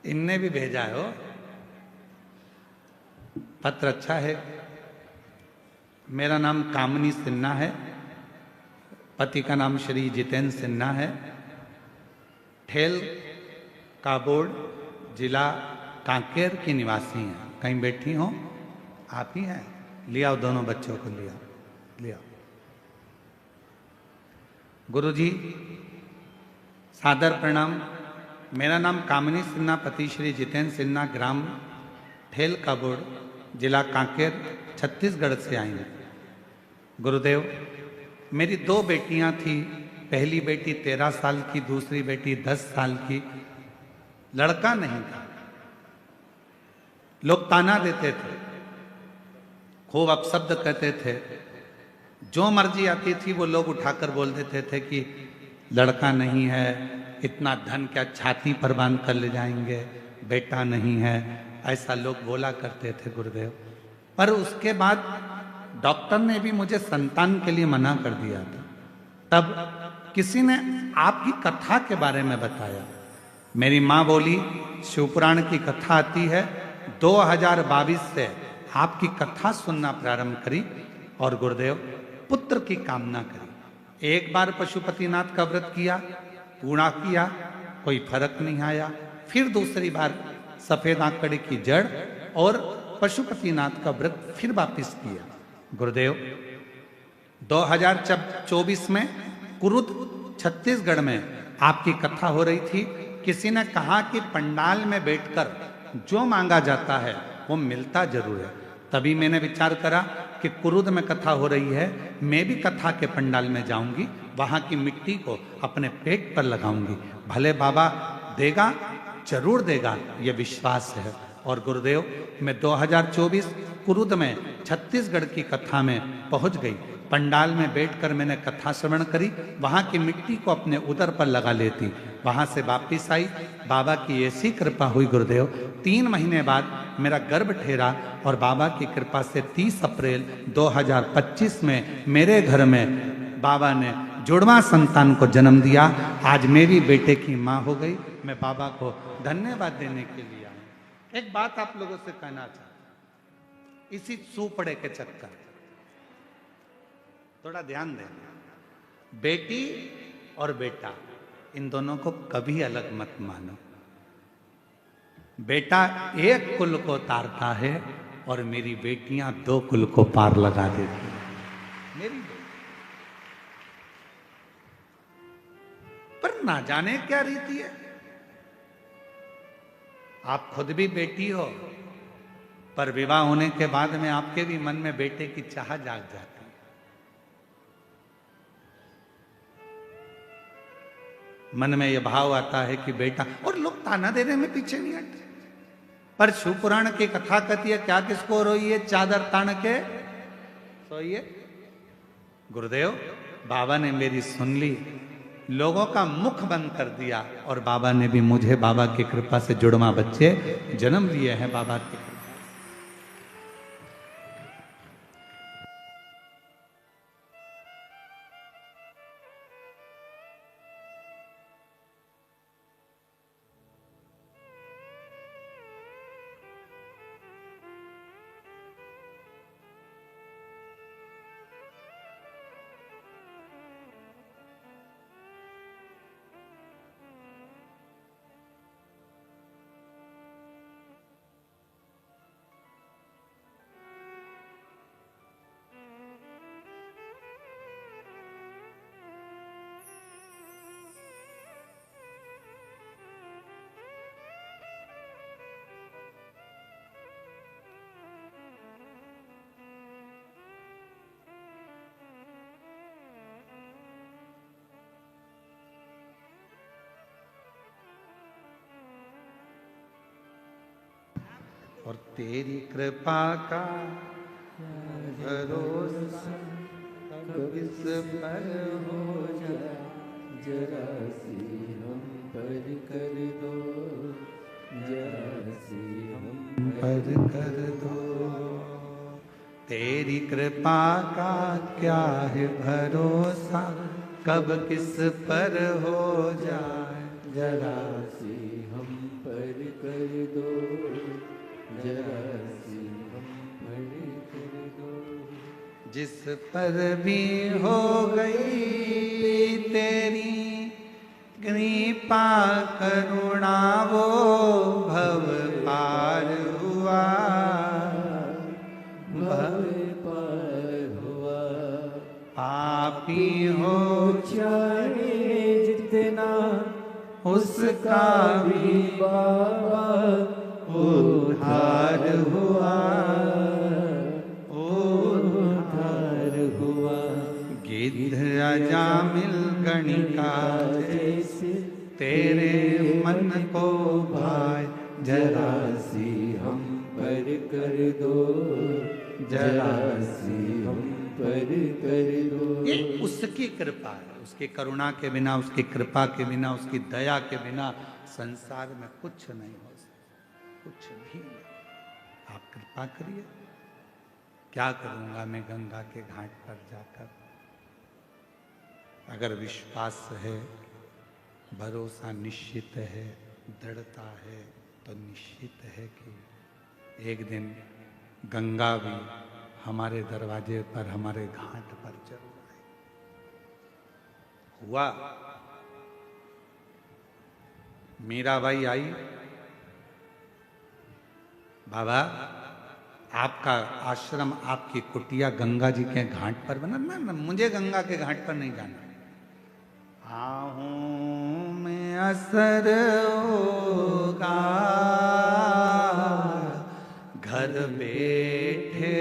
इनने भी भेजा है। पत्र अच्छा है। मेरा नाम कामनी सिन्हा है, पति का नाम श्री जितेंद्र सिन्हा है। ठेल काबोड़ जिला कांकेर की निवासी हैं। कहीं बैठी हो? आप ही हैं? लिया दोनों बच्चों को, लिया। गुरुजी सादर प्रणाम। मेरा नाम कामनी सिन्हा, पति श्री जितेंद्र सिन्हा, ग्राम ठेल काबोड़ जिला कांकेर छत्तीसगढ़ से आई हूँ। गुरुदेव, मेरी 2 बेटियां थी। पहली बेटी 13 साल की, दूसरी बेटी 10 साल की। लड़का नहीं था। लोग ताना देते थे, खूब अपशब्द कहते थे। जो मर्जी आती थी वो लोग उठाकर बोल देते थे कि लड़का नहीं है, इतना धन क्या छाती पर बांध कर ले जाएंगे, बेटा नहीं है, ऐसा लोग बोला करते थे गुरुदेव। पर उसके बाद डॉक्टर ने भी मुझे संतान के लिए मना कर दिया था। तब किसी ने आपकी कथा के बारे में बताया। मेरी माँ बोली, शिवपुराण की कथा आती है, 2022 से आपकी कथा सुनना प्रारंभ करी और गुरुदेव पुत्र की कामना करी। एक बार पशुपतिनाथ का व्रत किया, पूरा किया, कोई फर्क नहीं आया। फिर दूसरी बार सफेद आंकड़े की जड़ और पशुपतिनाथ का व्रत फिर वापिस किया। गुरुदेव 2024 में कुरुद छत्तीसगढ़ में आपकी कथा हो रही थी। किसी ने कहा कि पंडाल में बैठकर जो मांगा जाता है वो मिलता जरूर है। तभी मैंने विचार करा कि कुरुद में कथा हो रही है, मैं भी कथा के पंडाल में जाऊंगी, वहां की मिट्टी को अपने पेट पर लगाऊंगी, भले बाबा देगा, जरूर देगा, ये विश्वास है। और गुरुदेव मैं 2024 कुरुद में छत्तीसगढ़ की कथा में पहुंच गई। पंडाल में बैठकर मैंने कथा श्रवण करी, वहां की मिट्टी को अपने उदर पर लगा लेती, वहां से वापिस आई। बाबा की ऐसी कृपा हुई गुरुदेव, 3 महीने बाद मेरा गर्भ ठहरा और बाबा की कृपा से 30 अप्रैल 2025 में मेरे घर में बाबा ने जुड़वा संतान को जन्म दिया। आज मेरी बेटे की माँ हो गई। मैं बाबा को धन्यवाद देने के लिए आया। एक बात आप लोगों से कहना चाहता हूं, इसी सूपड़े के चक्कर, थोड़ा ध्यान देना। बेटी और बेटा, इन दोनों को कभी अलग मत मानो। बेटा एक कुल को तारता है और मेरी बेटियां 2 कुल को पार लगा देती हैं। मेरी पर ना जाने क्या रीति है। आप खुद भी बेटी हो, पर विवाह होने के बाद में आपके भी मन में बेटे की चाह जाग जाती है। मन में यह भाव आता है कि बेटा, और लोग ताना देने में पीछे नहीं हटते। पर शिव पुराण की कथा कहती है, क्या किसको रोइए, चादर तान के सोइए। गुरुदेव बाबा ने मेरी सुन ली, लोगों का मुख बंद कर दिया, और बाबा ने भी मुझे बाबा की कृपा से जुड़वा बच्चे जन्म लिए हैं। बाबा की कृपा। और तेरी कृपा का भरोसा कब इस पर हो जाए, जरा सी हम पर कर दो, जरा सी हम पर कर दो। तेरी कृपा का क्या है भरोसा, कब किस पर हो जाए, जरा सी हम पर कर जिस पर भी हो गई तेरी कृपा करुणा वो भव पार हुआ, भव पार हुआ। पापी हो चाहे जितना उसका भी बाबा उद्धार हुआ, उद्धार हुआ। गिद्ध अजामिल गणिका जैसे तेरे मन को भाए, जरा सी हम पर कर दो, जरा सी हम पर कर दो। ये उसकी कृपा है, उसकी करुणा के बिना, उसकी कृपा के बिना, उसकी दया के बिना संसार में कुछ नहीं हो सकता, कुछ भी नहीं। आप कृपा करिए। क्या करूंगा मैं गंगा के घाट पर जाकर? अगर विश्वास है, भरोसा निश्चित है, दृढ़ता है, तो निश्चित है कि एक दिन गंगा भी हमारे दरवाजे पर, हमारे घाट पर जरूर आए। हुआ। मीराबाई आई, बाबा आपका आश्रम, आपकी कुटिया गंगा जी के घाट पर बना। ना, मुझे गंगा के घाट पर नहीं जाना। आहूं में असर होगा, घर बैठे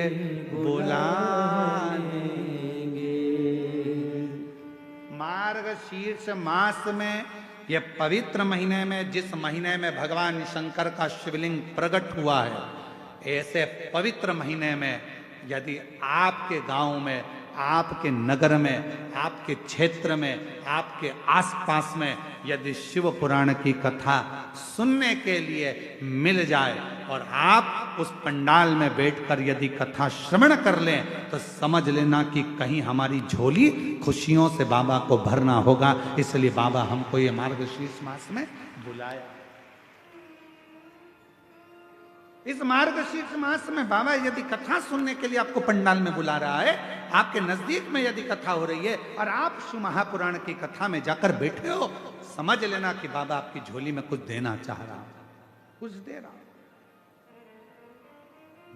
बुलाएंगे। मार्गशीर्ष मास में, ये पवित्र महीने में, जिस महीने में भगवान शंकर का शिवलिंग प्रकट हुआ है, ऐसे पवित्र महीने में यदि आपके गांव में, आपके नगर में, आपके क्षेत्र में, आपके आसपास में यदि शिव पुराण की कथा सुनने के लिए मिल जाए और आप उस पंडाल में बैठकर यदि कथा श्रवण कर लें, तो समझ लेना कि कहीं हमारी झोली खुशियों से बाबा को भरना होगा। इसलिए बाबा हमको ये मार्गशीर्ष मास में बुलाया। इस मार्गशीर्ष मास में बाबा यदि कथा सुनने के लिए आपको पंडाल में बुला रहा है, आपके नजदीक में यदि कथा हो रही है और आप शिव महापुराण की कथा में जाकर बैठे हो, समझ लेना कि बाबा आपकी झोली में कुछ देना चाह रहा, कुछ दे रहा,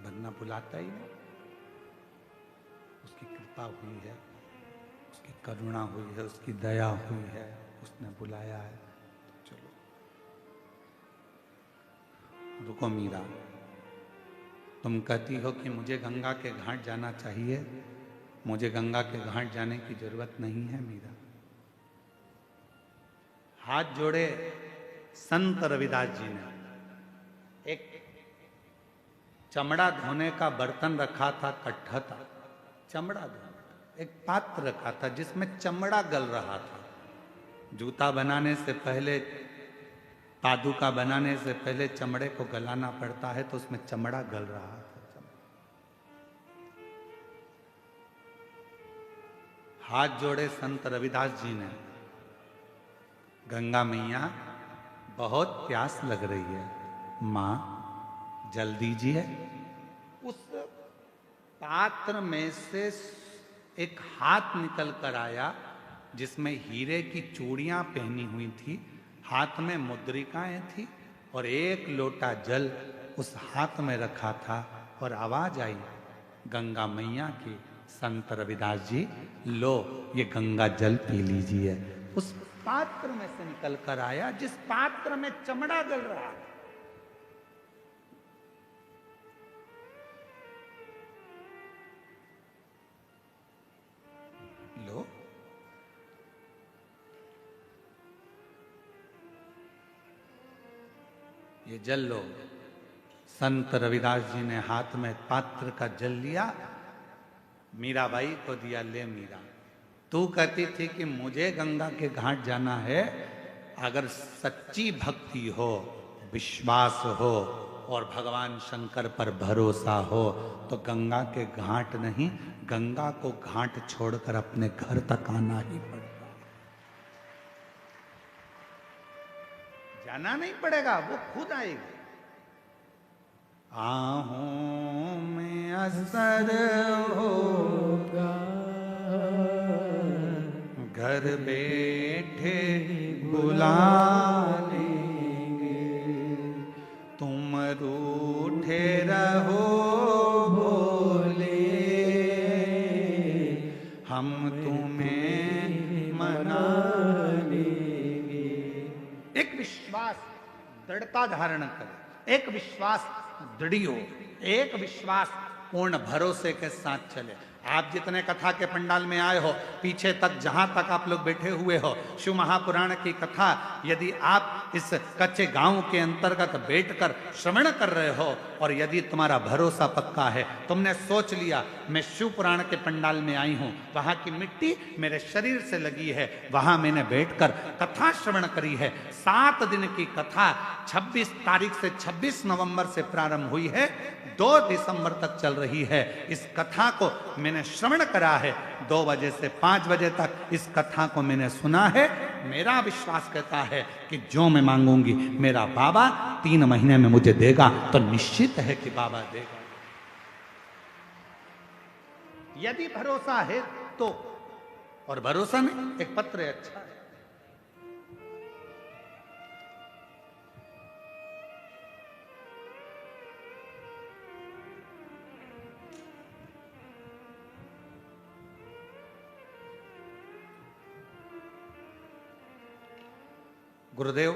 वरना बुलाता ही नहीं। उसकी कृपा हुई है, उसकी करुणा हुई है, उसकी दया हुई है, उसने बुलाया है। चलो रुको मीरा, तुम कहती हो कि मुझे गंगा के घाट जाना चाहिए। मुझे गंगा के घाट जाने की जरूरत नहीं है मीरा। हाथ जोड़े संत रविदास जी ने एक चमड़ा धोने का बर्तन रखा था, कट्ठा था, चमड़ा धोने का एक पात्र रखा था जिसमें चमड़ा गल रहा था। जूता बनाने से पहले, पादुका बनाने से पहले चमड़े को गलाना पड़ता है, तो उसमें चमड़ा गल रहा था। हाथ जोड़े संत रविदास जी ने, गंगा मैया बहुत प्यास लग रही है, मां जल दीजिए। उस पात्र में से एक हाथ निकल कर आया जिसमें हीरे की चूड़ियां पहनी हुई थी, हाथ में मुद्रिकाएं थी और एक लोटा जल उस हाथ में रखा था। और आवाज आई गंगा मैया की, संत रविदास जी लो ये गंगा जल पी लीजिए। उस पात्र में से निकल कर आया जिस पात्र में चमड़ा गल रहा था। लो, ये जल लो। संत रविदास जी ने हाथ में पात्र का जल लिया, मीराबाई को दिया, ले मीरा, तू कहती थी कि मुझे गंगा के घाट जाना है। अगर सच्ची भक्ति हो, विश्वास हो और भगवान शंकर पर भरोसा हो तो गंगा के घाट नहीं, गंगा को घाट छोड़कर अपने घर तक आना ही पड़ेगा। जाना नहीं पड़ेगा, वो खुद आएगी। आहूं में असर हो बैठे बुला लेंगे, तुम रूठे रहो भोले, हम तुम्हें मना लेंगे। एक विश्वास दृढ़ता धारण करे, एक विश्वास दृढ़ हो, एक विश्वास पूर्ण भरोसे के साथ चले। आप जितने कथा के पंडाल में आए हो, पीछे तक जहां तक आप लोग बैठे हुए हो, शिव महापुराण की कथा यदि आप इस कच्चे गांव के अंतर्गत बैठकर श्रवण कर रहे हो और यदि तुम्हारा भरोसा पक्का है, तुमने सोच लिया मैं शिव पुराण के पंडाल में आई हूं, वहां की मिट्टी मेरे शरीर से लगी है, वहां मैंने बैठकर कथा श्रवण करी है। 7 दिन की कथा 26 तारीख से 26 नवंबर से प्रारंभ हुई है, 2 दिसंबर तक चल रही है। इस कथा को मैंने श्रवण करा है, 2 बजे से 5 बजे तक इस कथा को मैंने सुना है। मेरा विश्वास कहता है कि जो मैं मांगूंगी मेरा बाबा 3 महीने में मुझे देगा, तो निश्चित है कि बाबा देगा। यदि भरोसा है तो, और भरोसा नहीं, एक पत्र है, अच्छा है। गुरुदेव,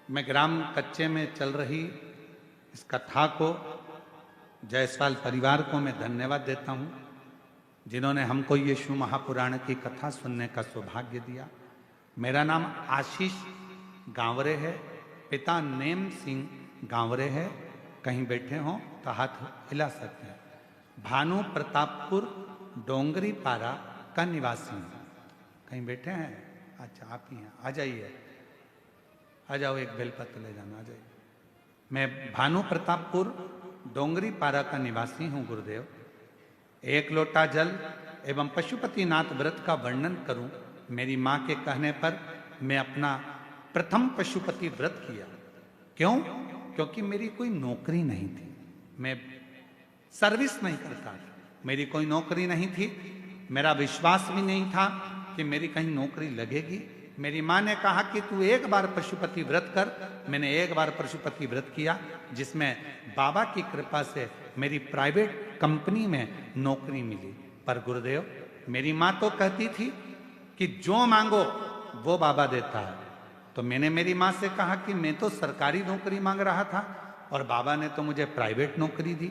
मैं ग्राम कच्चे में चल रही इस कथा को जायसवाल परिवार को मैं धन्यवाद देता हूं, जिन्होंने हमको ये शिव महापुराण की कथा सुनने का सौभाग्य दिया। मेरा नाम आशीष गांवरे है, पिता नेम सिंह गांवरे है। कहीं बैठे हों तो हाथ हिला सकते हैं। भानु प्रतापपुर डोंगरी पारा का निवासी हूं। कहीं बैठे हैं? अच्छा, आप ही हैं, आ जाइए, आ जाओ, एक बेलपत्र ले जाना, आ जाइए। मैं भानु प्रतापपुर डोंगरी पारा का निवासी हूं गुरुदेव। 1 लोटा जल एवं पशुपतिनाथ व्रत का वर्णन करूं, मेरी मां के कहने पर मैं अपना प्रथम पशुपति व्रत किया। क्यों? क्योंकि मेरी कोई नौकरी नहीं थी, मैं सर्विस नहीं करता था, मेरी कोई नौकरी नहीं थी, मेरा विश्वास भी नहीं था कि मेरी कहीं नौकरी लगेगी। मेरी माँ ने कहा कि तू एक बार पशुपति व्रत कर। मैंने एक बार पशुपति व्रत किया, जिसमें बाबा की कृपा से मेरी प्राइवेट कंपनी में नौकरी मिली। पर गुरुदेव, मेरी माँ तो कहती थी कि जो मांगो वो बाबा देता है। तो मैंने मेरी माँ से कहा कि मैं तो सरकारी नौकरी मांग रहा था और बाबा ने तो मुझे प्राइवेट नौकरी दी।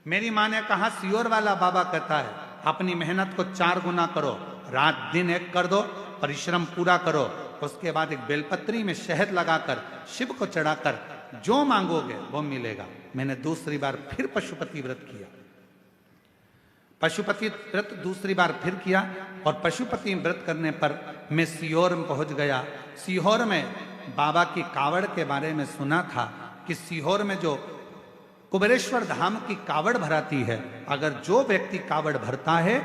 मेरी माँ ने कहा सियोर वाला बाबा कहता है अपनी मेहनत को 4 गुना करो, रात दिन एक कर दो, परिश्रम पूरा करो, उसके बाद एक बेलपत्री में शहद लगाकर शिव को चढ़ाकर जो मांगोगे वो मिलेगा। मैंने दूसरी बार फिर पशुपति व्रत किया, पशुपति व्रत दूसरी बार फिर किया और पशुपति व्रत करने पर मैं सीहोर में पहुंच गया। सीहोर में बाबा की कावड़ के बारे में सुना था कि सीहोर में जो कुबेरेश्वर धाम की कावड़ भराती है, अगर जो व्यक्ति कावड़ भरता है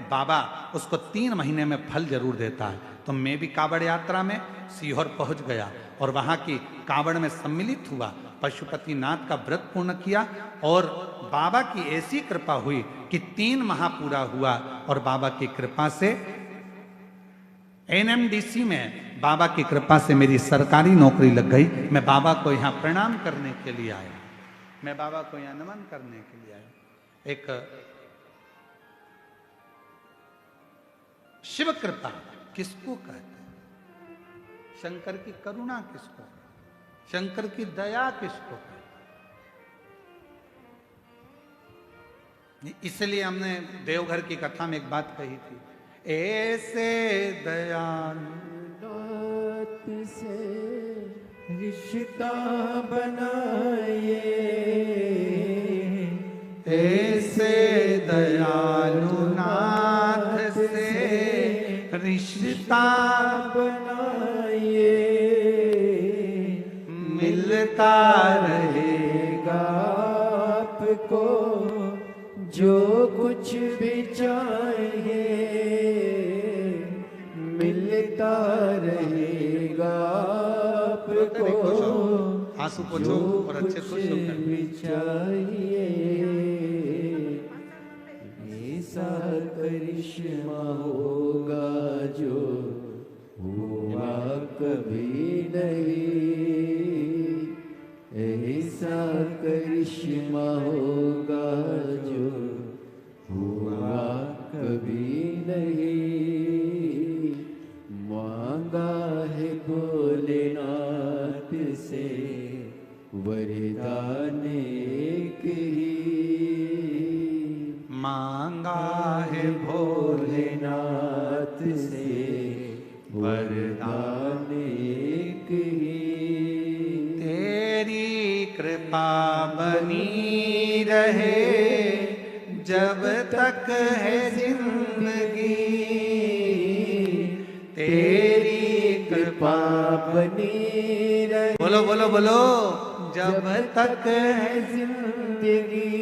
बाबा उसको 3 महीने में फल जरूर देता है। तो मैं भी कावड़ यात्रा में सीहोर पहुंच गया और वहां की कावड़ में सम्मिलित हुआ, पशुपतिनाथ का व्रत पूर्ण किया और बाबा की ऐसी कृपा हुई कि 3 माह पूरा हुआ और बाबा की कृपा से NMDC में बाबा की कृपा से मेरी सरकारी नौकरी लग गई। मैं बाबा को यहाँ प्रणाम करने के लिए आया, मैं बाबा को यहाँ नमन करने के लिए आया। एक शिव कृपा किसको कहते हैं? शंकर की करुणा किसको कहते हैं? शंकर की दया किसको कहते हैं? इसलिए हमने देवघर की कथा में एक बात कही थी, ऐसे दयालु से रिश्ता बनाए, ऐसे दयालु नाथ से रिश्ता बनाए, मिलता रहेगा आपको जो कुछ भी चाहिए, मिलता रहेगा आपको आंसू पोछो और अच्छे खुश होकर भी चाहिए। ऐसा करिश्मा होगा जो हुआ कभी नहीं, ऐसा करिश्मा होगा जो हुआ कभी नहीं। मांगा है भोलेनाथ से वरदान एक ही, मांगा है भोलेनाथ से वरदान एक ही। तेरी कृपा बनी रहे जब तक है जिंदगी, तेरी कृपा बनी रहे, बोलो बोलो बोलो, जब तक है जिंदगी।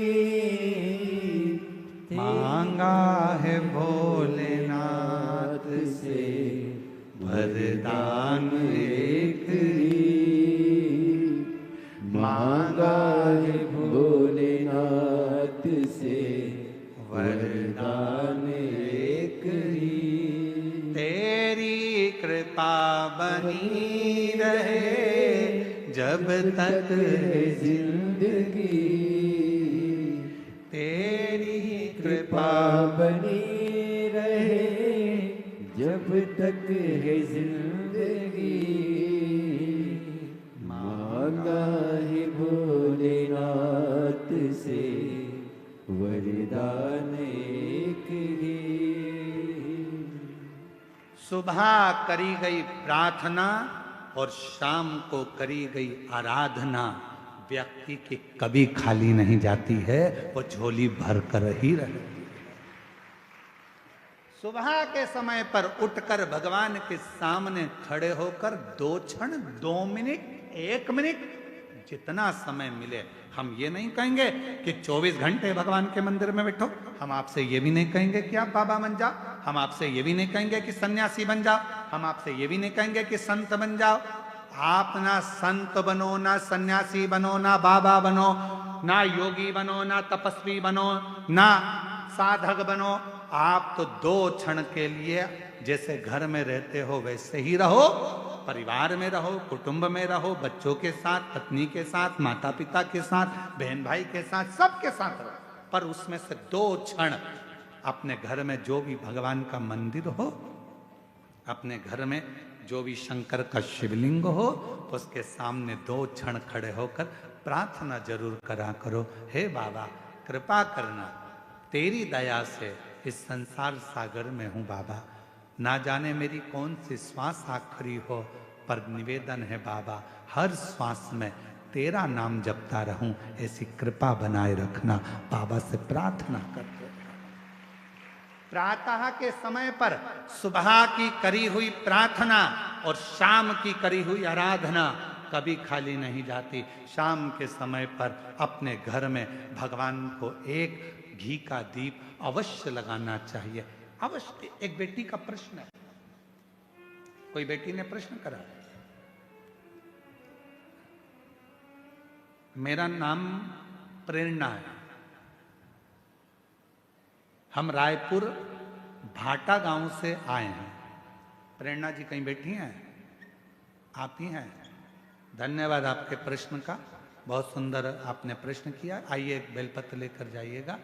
मांगा है भोलेनाथ से वरदान एक ही, मांगा है भोलेनाथ से वरदान एक ही। तेरी कृपा बनी रहे जब तक है जिंदगी, तेरी कृपा बनी रहे जब तक है जिंदगी। मांगा है भोलेनाथ से वरदान एक ही। सुबह करी गई प्रार्थना और शाम को करी गई आराधना व्यक्ति की कभी खाली नहीं जाती है, वो झोली भर कर ही रहती है। सुबह के समय पर उठकर भगवान के सामने खड़े होकर 2 क्षण, 2 मिनट, 1 मिनट, जितना समय मिले। हम ये नहीं कहेंगे कि 24 घंटे भगवान के मंदिर में बैठो, हम आपसे ये भी नहीं कहेंगे कि आप बाबा बन जाओ, हम आपसे ये भी नहीं कहेंगे कि सन्यासी बन जाओ, हम आपसे ये भी नहीं कहेंगे कि संत बन जाओ। आप ना संत बनो, ना सन्यासी बनो, ना बाबा बनो, ना योगी बनो, ना तपस्वी बनो, ना साधक बनो। आप तो 2 क्षण के लिए जैसे घर में रहते हो वैसे ही रहो, परिवार में रहो, कुटुंब में रहो, बच्चों के साथ, पत्नी के साथ, माता पिता के साथ, बहन भाई के साथ, सबके साथ रहो। पर उसमें से 2 क्षण अपने घर में जो भी भगवान का मंदिर हो, अपने घर में जो भी शंकर का शिवलिंग हो, उसके सामने 2 क्षण खड़े होकर प्रार्थना जरूर करा करो। हे बाबा कृपा करना, तेरी दया से इस संसार सागर में हूँ बाबा, ना जाने मेरी कौन सी श्वास आखिरी हो, पर निवेदन है बाबा हर श्वास में तेरा नाम जपता रहूं, ऐसी कृपा बनाए रखना। बाबा से प्रार्थना करते प्रातः के समय पर सुबह की करी हुई प्रार्थना और शाम की करी हुई आराधना कभी खाली नहीं जाती। शाम के समय पर अपने घर में भगवान को एक घी का दीप अवश्य लगाना चाहिए, अवश्य। एक बेटी का प्रश्न है, कोई बेटी ने प्रश्न करा, मेरा नाम प्रेरणा है, हम रायपुर भाटा गांव से आए हैं। प्रेरणा जी कहीं बैठी हैं? आप ही हैं? धन्यवाद आपके प्रश्न का, बहुत सुंदर आपने प्रश्न किया। आइए एक बेलपत्र लेकर जाइएगा।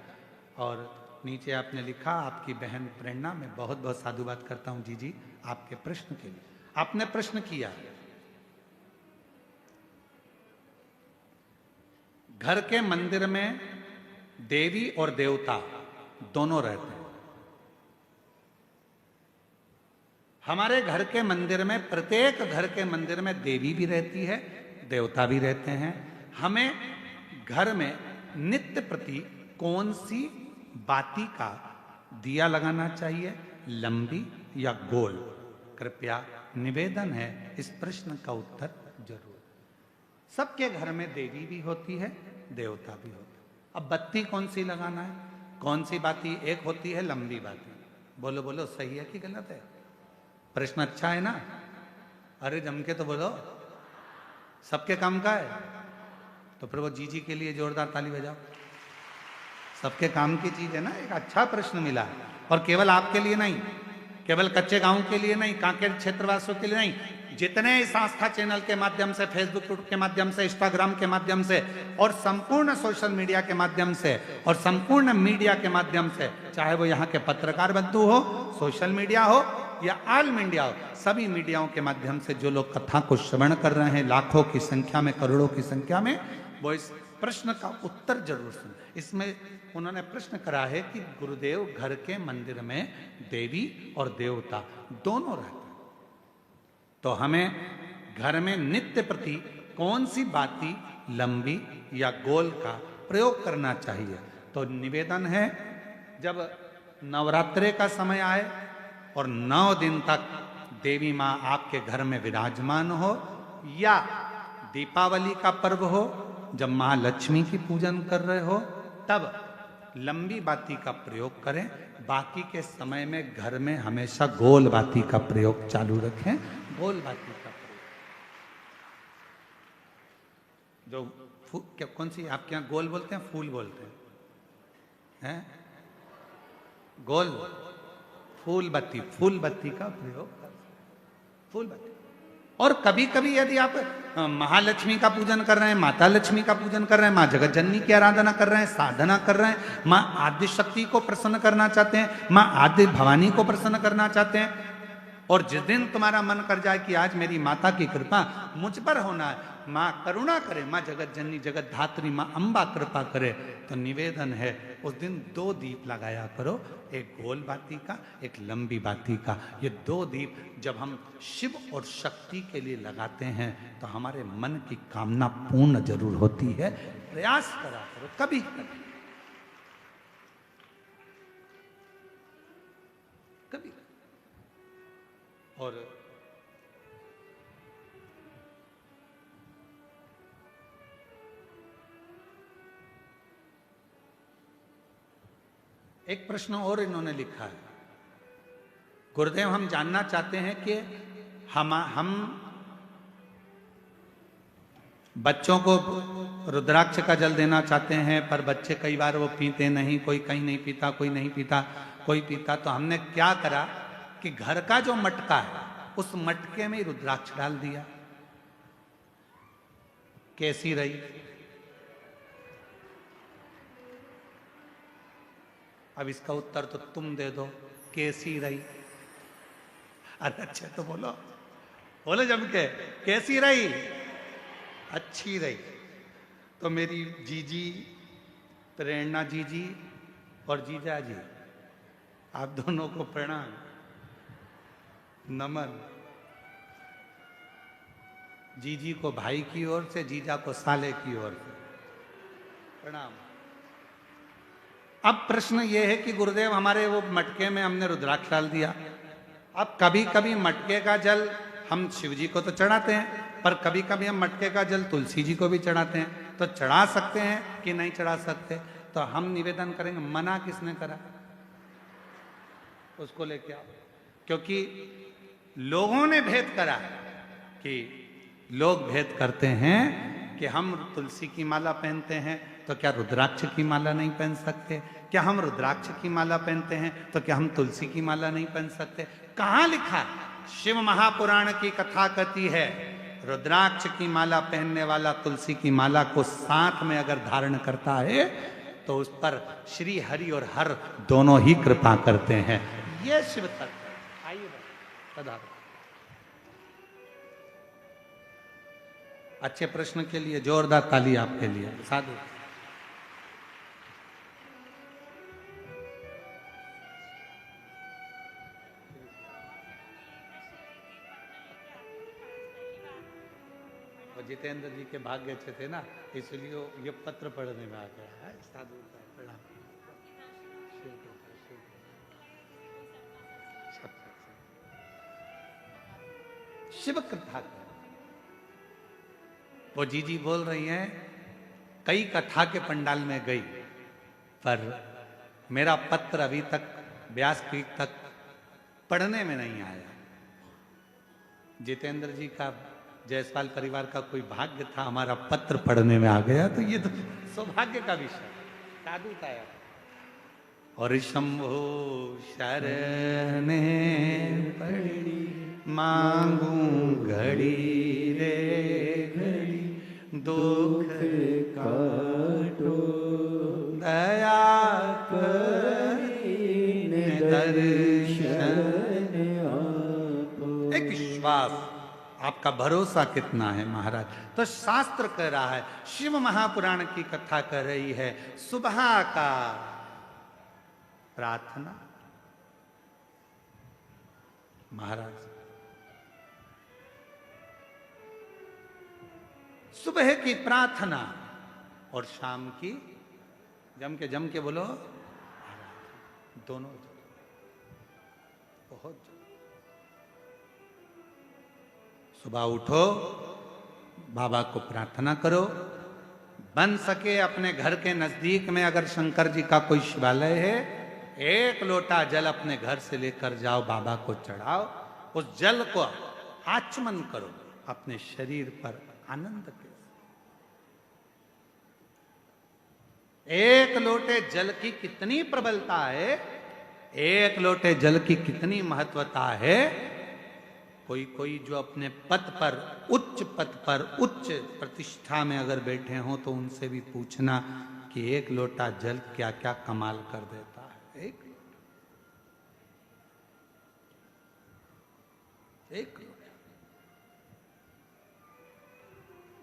और नीचे आपने लिखा आपकी बहन प्रेरणा, मैं बहुत बहुत साधुवाद करता हूं जी आपके प्रश्न के लिए। आपने प्रश्न किया घर के मंदिर में देवी और देवता दोनों रहते हैं। हमारे घर के मंदिर में, प्रत्येक घर के मंदिर में देवी भी रहती है, देवता भी रहते हैं। हमें घर में नित्य प्रति कौन सी बाती का दिया लगाना चाहिए, लंबी या गोल? कृपया निवेदन है इस प्रश्न का उत्तर जरूर। सबके घर में देवी भी होती है, देवता भी होता है। अब बत्ती कौन सी लगाना है, कौन सी बाती? एक होती है लंबी बाती। बोलो बोलो, सही है कि गलत है? प्रश्न अच्छा है ना? अरे जम के तो बोलो, सबके काम का है। तो फिर वो जी के लिए जोरदार ताली बजाओ। सबके काम की चीज है ना, एक अच्छा प्रश्न मिला है। और केवल आपके लिए नहीं, केवल कच्चे गांव के लिए नहीं, कांकेर क्षेत्रवासियों के लिए नहीं, जितने इस आस्था चैनल के माध्यम से, फेसबुक के माध्यम से, इंस्टाग्राम के माध्यम से और संपूर्ण सोशल मीडिया के माध्यम से और संपूर्ण मीडिया के माध्यम से, चाहे वो यहाँ के पत्रकार बंधु हो, सोशल मीडिया हो या ऑल मीडिया हो, सभी मीडियाओं के माध्यम से जो लोग कथा को श्रवण कर रहे हैं, लाखों की संख्या में, करोड़ों की संख्या में, वो इस प्रश्न का उत्तर जरूर सुन। इसमें उन्होंने प्रश्न करा है कि गुरुदेव घर के मंदिर में देवी और देवता दोनों रहते हैं, तो हमें घर में नित्य प्रति कौन सी बाती लंबी या गोल का प्रयोग करना चाहिए। तो निवेदन है, जब नवरात्रे का समय आए और 9 दिन तक देवी माँ आपके घर में विराजमान हो, या दीपावली का पर्व हो जब महालक्ष्मी की पूजन कर रहे हो, तब लंबी बाती का प्रयोग करें। बाकी के समय में घर में हमेशा गोल बाती का प्रयोग चालू रखें। गोल बाती का प्रयोग जो क्या, कौन सी आपके यहाँ गोल बोलते हैं, फूल बोलते हैं? गोल फूल बत्ती का प्रयोग करें, फूल बत्ती। और कभी कभी यदि आप महालक्ष्मी का पूजन कर रहे हैं, माता लक्ष्मी का पूजन कर रहे हैं, माँ जगत जननी की आराधना कर रहे हैं, साधना कर रहे हैं, माँ आदि शक्ति को प्रसन्न करना चाहते हैं, माँ आदि भवानी को प्रसन्न करना चाहते हैं, और जिस दिन तुम्हारा मन कर जाए कि आज मेरी माता की कृपा मुझ पर होना है, माँ करुणा करे, माँ जगत जननी जगत धात्री माँ अम्बा कृपा करे, तो निवेदन है उस दिन 2 दीप लगाया करो, एक गोल बाती का, एक लंबी बाती का। ये 2 दीप जब हम शिव और शक्ति के लिए लगाते हैं तो हमारे मन की कामना पूर्ण जरूर होती है। प्रयास करा करो कभी कभी। और एक प्रश्न और इन्होंने लिखा है, गुरुदेव हम जानना चाहते हैं कि हम बच्चों को रुद्राक्ष का जल देना चाहते हैं, पर बच्चे कई बार वो पीते नहीं, कोई कहीं नहीं पीता, कोई नहीं पीता, कोई पीता, तो हमने क्या करा कि घर का जो मटका है उस मटके में रुद्राक्ष डाल दिया। कैसी रही? अब इसका उत्तर तो तुम दे दो, कैसी रही? अरे अच्छे तो बोलो, बोलो जम के, कैसी रही? अच्छी रही। तो मेरी जीजी, प्रेरणा जीजी और जीजा जी, आप दोनों को प्रणाम, नमन। जीजी को भाई की ओर से, जीजा को साले की ओर से प्रणाम। अब प्रश्न ये है कि गुरुदेव हमारे वो मटके में हमने रुद्राक्ष डाल दिया, अब कभी कभी मटके का जल हम शिव जी को तो चढ़ाते हैं, पर कभी कभी हम मटके का जल तुलसी जी को भी चढ़ाते हैं, तो चढ़ा सकते हैं कि नहीं चढ़ा सकते? तो हम निवेदन करेंगे, मना किसने करा? उसको लेके आओ। क्योंकि लोगों ने भेद करा कि लोग भेद करते हैं कि हम तुलसी की माला पहनते हैं तो क्या रुद्राक्ष की माला नहीं पहन सकते? क्या हम रुद्राक्ष की माला पहनते हैं तो क्या हम तुलसी की माला नहीं पहन सकते? कहाँ लिखा? शिव महापुराण की कथा कहती है, रुद्राक्ष की माला पहनने वाला तुलसी की माला को साथ में अगर धारण करता है तो उस पर श्री हरि और हर दोनों ही कृपा करते हैं। ये शिव तत्व। आइए पधारो। अच्छे प्रश्न के लिए जोरदार ताली आपके लिए। साधु। और जितेंद्र जी के भाग्य अच्छे थे ना, इसलिए ये पत्र पढ़ने में आ गया है। साधु प्रणाम। शिव कृपा। वो जीजी बोल रही हैं, कई कथा के पंडाल में गई, पर मेरा पत्र अभी तक व्यासपीठ तक पढ़ने में नहीं आया। जितेंद्र जी का, जायसवाल परिवार का कोई भाग्य था, हमारा पत्र पढ़ने में आ गया, तो ये तो सौभाग्य का विषय। साधु था यार। और शंभो शरण पड़ी, मांगू घड़ी रे घड़ी, दुख काटो दया करीने दर्शन आपो। एक विश्वास, आपका भरोसा कितना है महाराज। तो शास्त्र कह रहा है, शिव महापुराण की कथा कर रही है, सुबह का प्रार्थना। महाराज सुबह की प्रार्थना और शाम की जम के बोलो दोनों बहुत। सुबह उठो, बाबा को प्रार्थना करो, बन सके अपने घर के नजदीक में अगर शंकर जी का कोई शिवालय है, एक लोटा जल अपने घर से लेकर जाओ, बाबा को चढ़ाओ, उस जल को आचमन करो अपने शरीर पर आनंद के। एक लोटे जल की कितनी प्रबलता है, एक लोटे जल की कितनी महत्वता है। कोई कोई जो अपने पद पर उच्च प्रतिष्ठा में अगर बैठे हों तो उनसे भी पूछना कि एक लोटा जल क्या क्या कमाल कर देता है। एक लोटा।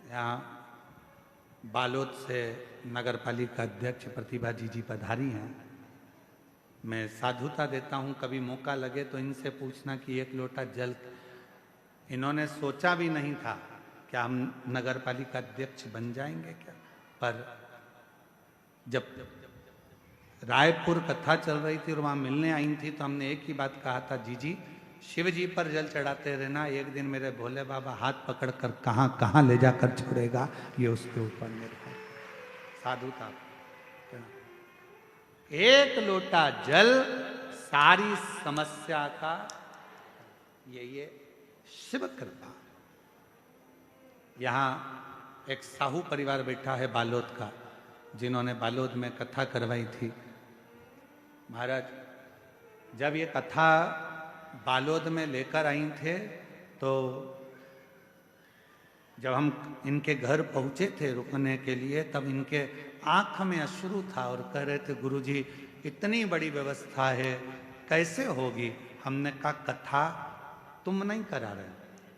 यहाँ बालोद से नगर पालिका अध्यक्ष प्रतिभा जी पधारी हैं। मैं साधुता देता हूँ, कभी मौका लगे तो इनसे पूछना कि एक लोटा जल, इन्होंने सोचा भी नहीं था कि हम नगर पालिका अध्यक्ष बन जाएंगे क्या। पर जब रायपुर कथा चल रही थी और वहाँ मिलने आई थी तो हमने एक ही बात कहा था, जी शिव जी पर जल चढ़ाते रहना, एक दिन मेरे भोले बाबा हाथ पकड़ कर कहाँ कहाँ ले जाकर छोड़ेगा ये उसके ऊपर निर्भर। साधुता। एक लोटा जल सारी समस्या का ये शिव कृपा। यहाँ एक साहू परिवार बैठा है बालोद का, जिन्होंने बालोद में कथा करवाई थी। महाराज जब ये कथा बालोद में लेकर आई थे तो जब हम इनके घर पहुंचे थे रुकने के लिए, तब इनके आंख में अश्रु था और कह रहे थे, गुरुजी इतनी बड़ी व्यवस्था है कैसे होगी। हमने कहा कथा तुम नहीं करा रहे,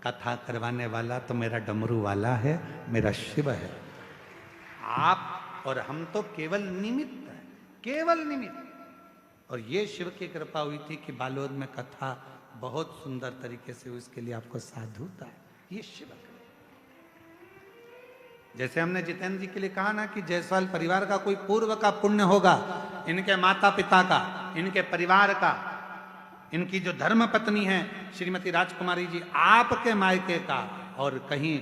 कथा करवाने वाला तो मेरा डमरू वाला है, मेरा शिव है। आप और हम तो केवल निमित्त है, केवल निमित्त। और ये शिव की कृपा हुई थी कि बालोद में कथा बहुत सुंदर तरीके से हुई, इसके लिए आपको साधुता है। ये शिव है। जैसे हमने जितेंद्र जी के लिए कहा ना कि जायसवाल परिवार का कोई पूर्व का पुण्य होगा, इनके माता पिता का, इनके परिवार का, इनकी जो धर्म पत्नी है श्रीमती राजकुमारी जी आपके मायके का, और कहीं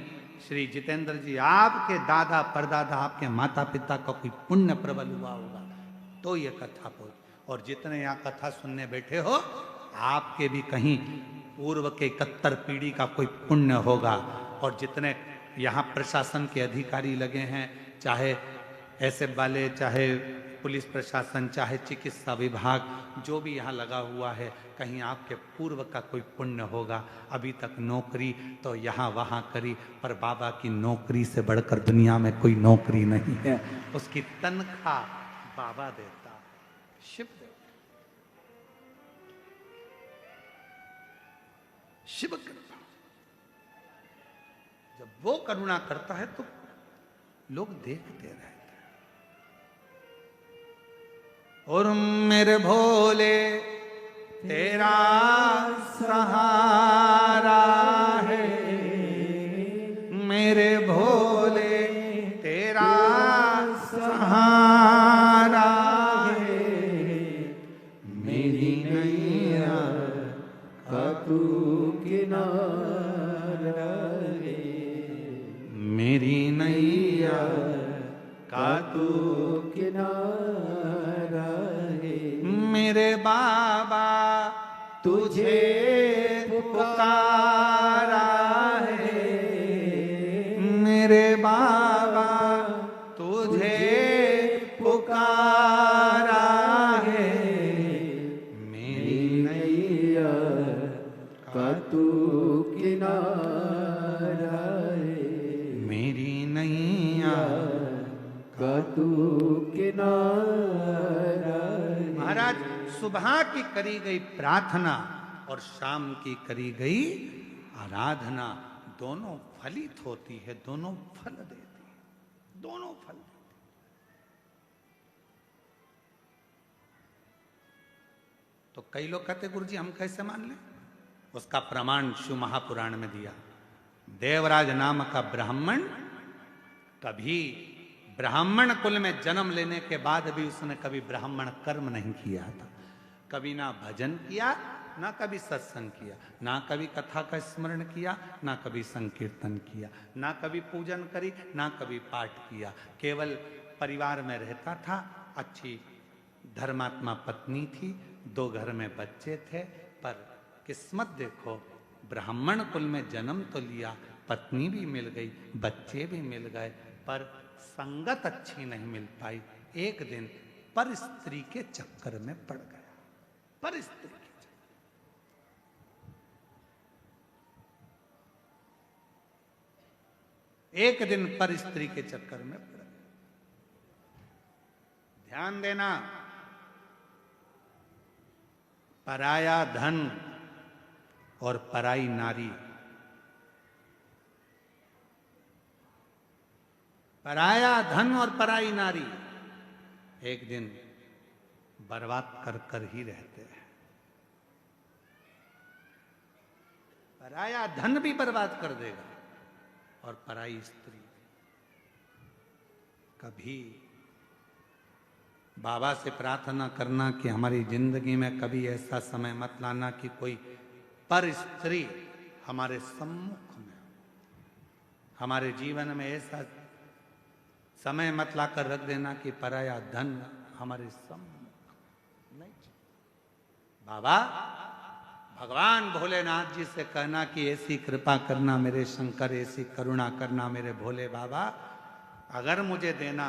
श्री जितेंद्र जी आपके दादा परदादा आपके माता पिता का कोई पुण्य प्रबल हुआ होगा तो ये कथा पहुंच। और जितने यहाँ कथा सुनने बैठे हो आपके भी कहीं पूर्व के 71 पीढ़ी का कोई पुण्य होगा। और जितने यहाँ प्रशासन के अधिकारी लगे हैं, चाहे ऐसे वाले, चाहे पुलिस प्रशासन, चाहे चिकित्सा विभाग, जो भी यहाँ लगा हुआ है, कहीं आपके पूर्व का कोई पुण्य होगा। अभी तक नौकरी तो यहाँ वहाँ करी, पर बाबा की नौकरी से बढ़कर दुनिया में कोई नौकरी नहीं है। उसकी तनख्वाह बाबा देता है, शिव देता। शिव कृपा, जब वो करुणा करता है तो लोग देखते रहते हैं। और मेरे भोले तेरा सहारा है, मेरे भोले तेरा सहारा है, मेरी नैया का तू किनारा है, मेरी नैया का तू किनारा है, मेरे बाबा तुझे पुकारा है, मेरे बाबा तुझे पुकारा है, तू किनारा रे। महाराज सुबह की करी गई प्रार्थना और शाम की करी गई आराधना दोनों फलित होती है, दोनों फल देती है, दोनों फल देती है। तो कई लोग कहते गुरुजी हम कैसे मान लें? उसका प्रमाण शिव महापुराण में दिया। देवराज नाम का ब्राह्मण कभी ब्राह्मण कुल में जन्म लेने के बाद भी उसने कभी ब्राह्मण कर्म नहीं किया था। कभी ना भजन किया, ना कभी सत्संग किया, ना कभी कथा का स्मरण किया, ना कभी संकीर्तन किया, ना कभी पूजन करी, ना कभी पाठ किया। केवल परिवार में रहता था, अच्छी धर्मात्मा पत्नी थी, 2 घर में बच्चे थे। पर किस्मत देखो, ब्राह्मण कुल में जन्म तो लिया, पत्नी भी मिल गई, बच्चे भी मिल गए, पर संगत अच्छी नहीं मिल पाई। एक दिन पर स्त्री के चक्कर में पड़ गया, पर स्त्री के चक्कर। एक दिन पर स्त्री के चक्कर में पड़ गया। ध्यान देना, पराया धन और पराई नारी, पराया धन और पराई नारी एक दिन बर्बाद कर कर ही रहते हैं। पराया धन भी बर्बाद कर देगा और पराई स्त्री। कभी बाबा से प्रार्थना करना कि हमारी जिंदगी में कभी ऐसा समय मत लाना कि कोई पर स्त्री हमारे सम्मुख में, हमारे जीवन में ऐसा समय मत लाकर रख देना कि पराया धन हमारे सम्मुख नहीं। बाबा भगवान भोलेनाथ जी से कहना कि ऐसी कृपा करना मेरे शंकर, ऐसी करुणा करना मेरे भोले बाबा, अगर मुझे देना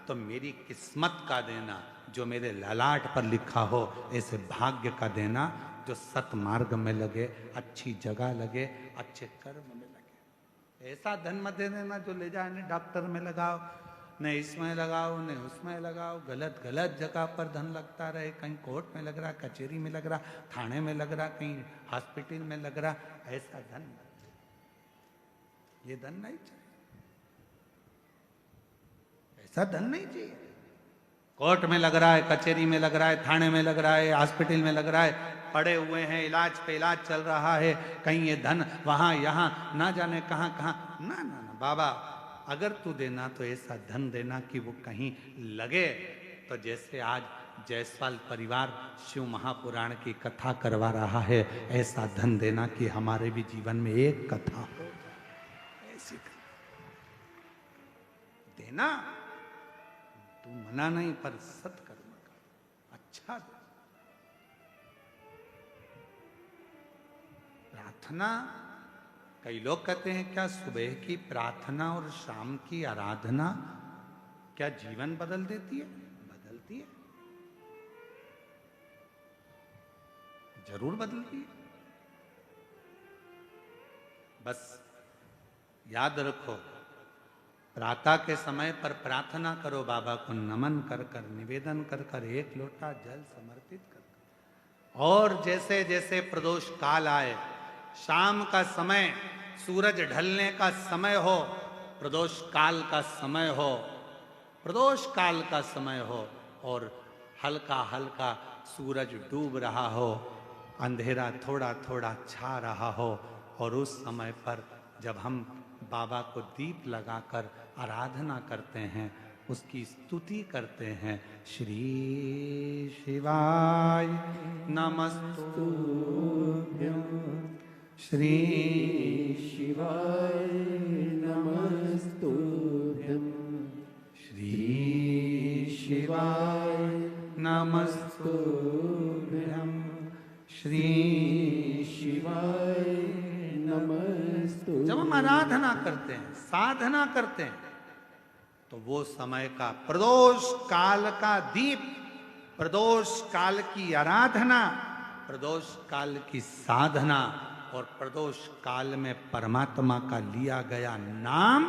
तो मेरी किस्मत का देना, जो मेरे ललाट पर लिखा हो ऐसे भाग्य का देना, जो सतमार्ग में लगे, अच्छी जगह लगे, अच्छे कर्म में लगे। ऐसा धन मत दे देना जो ले जाए, नहीं डॉक्टर में लगाओ, नहीं इसमें लगाओ, नहीं उसमें लगाओ, गलत गलत जगह पर धन लगता रहे। कहीं कोर्ट में लग रहा, कचहरी में लग रहा, थाने में लग रहा, कहीं हॉस्पिटल में लग रहा। ऐसा धन, ये धन नहीं चाहिए, ऐसा धन नहीं चाहिए। कोर्ट में लग रहा है, कचहरी में लग रहा है, थाने में लग रहा है, हॉस्पिटल में लग रहा है, पड़े हुए हैं, इलाज पे इलाज चल रहा है, कहीं ये धन वहां यहां ना जाने कहां कहां। ना ना ना बाबा, अगर तू देना तो ऐसा धन देना कि वो कहीं लगे। तो जैसे आज जायसवाल परिवार शिव महापुराण की कथा करवा रहा है, ऐसा धन देना कि हमारे भी जीवन में एक कथा हो, ऐसी देना। तू मना नहीं, पर सत्कर्म का अच्छा दे। प्रार्थना, कई लोग कहते हैं क्या सुबह की प्रार्थना और शाम की आराधना क्या जीवन बदल देती है? बदलती है, जरूर बदलती है। बस याद रखो, प्रातः के समय पर प्रार्थना करो, बाबा को नमन कर कर, निवेदन कर कर, 1 लोटा जल समर्पित कर। और जैसे जैसे प्रदोष काल आए, शाम का समय, सूरज ढलने का समय हो, प्रदोष काल का समय हो, प्रदोष काल का समय हो, और हल्का हल्का सूरज डूब रहा हो, अंधेरा थोड़ा थोड़ा छा रहा हो, और उस समय पर जब हम बाबा को दीप लगाकर आराधना करते हैं, उसकी स्तुति करते हैं, श्री शिवाय नमस्तुभ्यं, श्री शिवाय नमस्तुभ्यं, श्री शिवाय नमस्तुभ्यं, श्री शिवाय नमस्तुभ्यं। जब हम आराधना करते हैं, साधना करते हैं, तो वो समय का प्रदोष काल का दीप, प्रदोष काल की आराधना, प्रदोष काल की साधना, और प्रदोष काल में परमात्मा का लिया गया नाम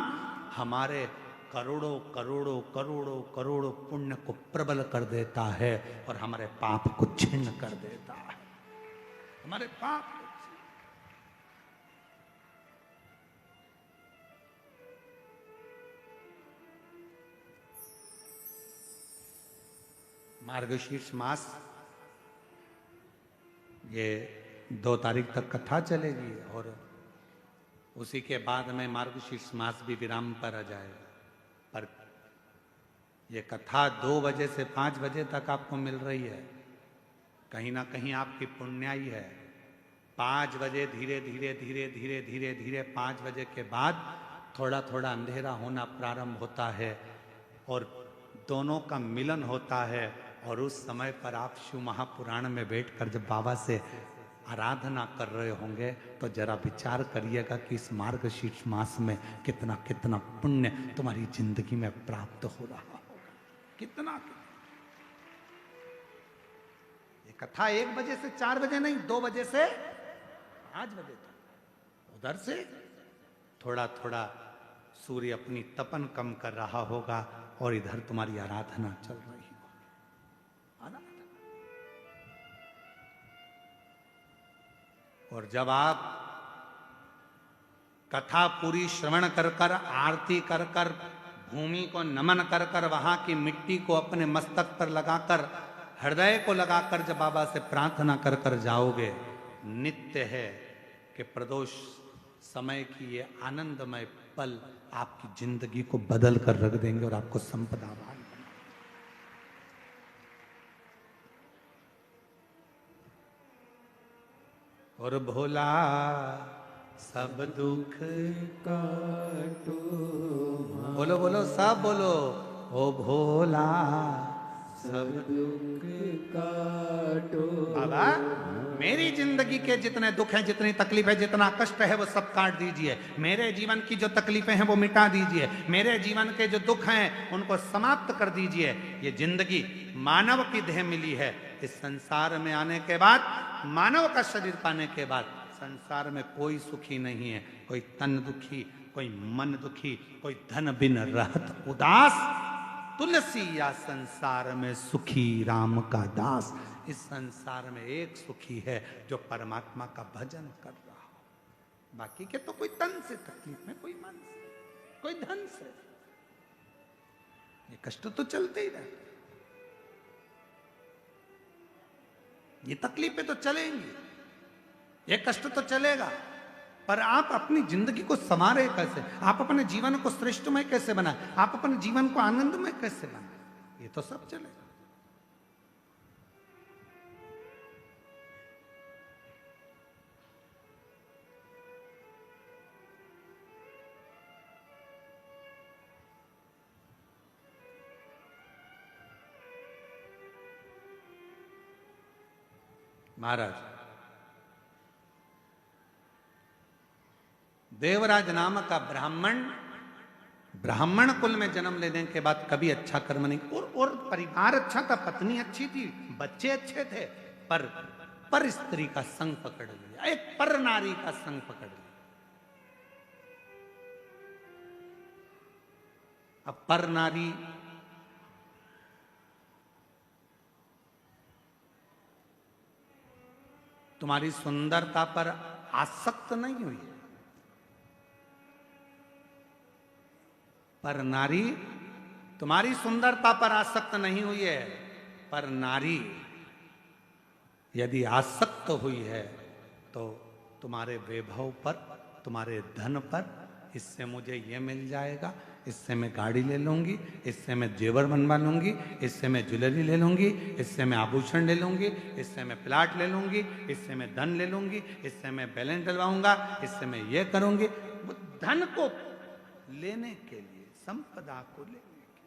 हमारे करोड़ों करोड़ों करोड़ों करोड़ों पुण्य को प्रबल कर देता है और हमारे पाप को छिन्न कर देता है, हमारे पाप को। मार्गशीर्ष मास ये 2 तारीख तक कथा चलेगी और उसी के बाद में मार्गशीर्ष मास भी विराम पर आ जाएगा। पर ये कथा 2 बजे से 5 बजे तक आपको मिल रही है, कहीं ना कहीं आपकी पुण्याई है। 5 बजे धीरे धीरे धीरे धीरे धीरे धीरे 5 बजे के बाद थोड़ा थोड़ा अंधेरा होना प्रारंभ होता है और दोनों का मिलन होता है। और उस समय पर आप शिव महापुराण में बैठकर जब बाबा से आराधना कर रहे होंगे तो जरा विचार करिएगा कि इस मार्गशीर्ष मास में कितना कितना पुण्य तुम्हारी जिंदगी में प्राप्त हो रहा होगा, कितना। ये कथा 1 बजे से 4 बजे नहीं, 2 बजे से 5 बजे तक। उधर से थोड़ा थोड़ा सूर्य अपनी तपन कम कर रहा होगा और इधर तुम्हारी आराधना चल रही होगी। और जब आप कथा पूरी श्रवण कर कर, आरती कर कर, भूमि को नमन कर कर, वहां की मिट्टी को अपने मस्तक पर लगाकर, हृदय को लगाकर जब बाबा से प्रार्थना कर कर जाओगे, नित्य है कि प्रदोष समय की ये आनंदमय पल आपकी जिंदगी को बदल कर रख देंगे और आपको संपदावान। और भोला सब दुख काटो, बोलो बोलो सब बोलो, ओ भोला सब दुख काटो। बाबा मेरी जिंदगी के जितने दुख हैं, जितनी तकलीफ है, जितना कष्ट है वो सब काट दीजिए। मेरे जीवन की जो तकलीफें हैं वो मिटा दीजिए। मेरे जीवन के जो दुख हैं उनको समाप्त कर दीजिए। ये जिंदगी मानव की देह मिली है। इस संसार में आने के बाद, मानव का शरीर पाने के बाद संसार में कोई सुखी नहीं है। कोई तन दुखी, कोई मन दुखी, कोई धन बिन रहत उदास। तुलसी या संसार में सुखी राम का दास। इस संसार में एक सुखी है जो परमात्मा का भजन कर रहा हो। बाकी के तो कोई तन से तकलीफ में, कोई मन से, कोई धन से, ये कष्ट तो चलते ही रहते, ये तकलीफें तो चलेंगी, ये कष्ट तो चलेगा। पर आप अपनी जिंदगी को संवारे कैसे, आप अपने जीवन को श्रेष्ठमय कैसे बनाए, आप अपने जीवन को आनंदमय कैसे बनाए, ये तो सब चलेगा। महाराज देवराज नाम का ब्राह्मण कुल में जन्म लेने के बाद कभी अच्छा कर्म नहीं, और परिवार अच्छा था, पत्नी अच्छी थी, बच्चे अच्छे थे, पर स्त्री का संग पकड़ लिया, एक पर नारी का संग पकड़ लिया। अब पर नारी तुम्हारी सुंदरता पर आसक्त नहीं हुई, पर नारी तुम्हारी सुंदरता पर आसक्त नहीं हुई है। पर नारी यदि आसक्त हुई है तो तुम्हारे वैभव पर, तुम्हारे धन पर, इससे मुझे ये मिल जाएगा, इससे मैं गाड़ी ले लूंगी, इससे मैं जेवर बनवा लूंगी, इससे मैं ज्वेलरी ले लूंगी, इससे मैं आभूषण ले लूंगी, इससे मैं प्लाट ले लूंगी, इससे मैं धन ले लूंगी, इससे मैं बैलेंस डलवाऊंगा, इससे मैं ये करूंगी। वो धन को लेने के लिए, संपदा को लेने के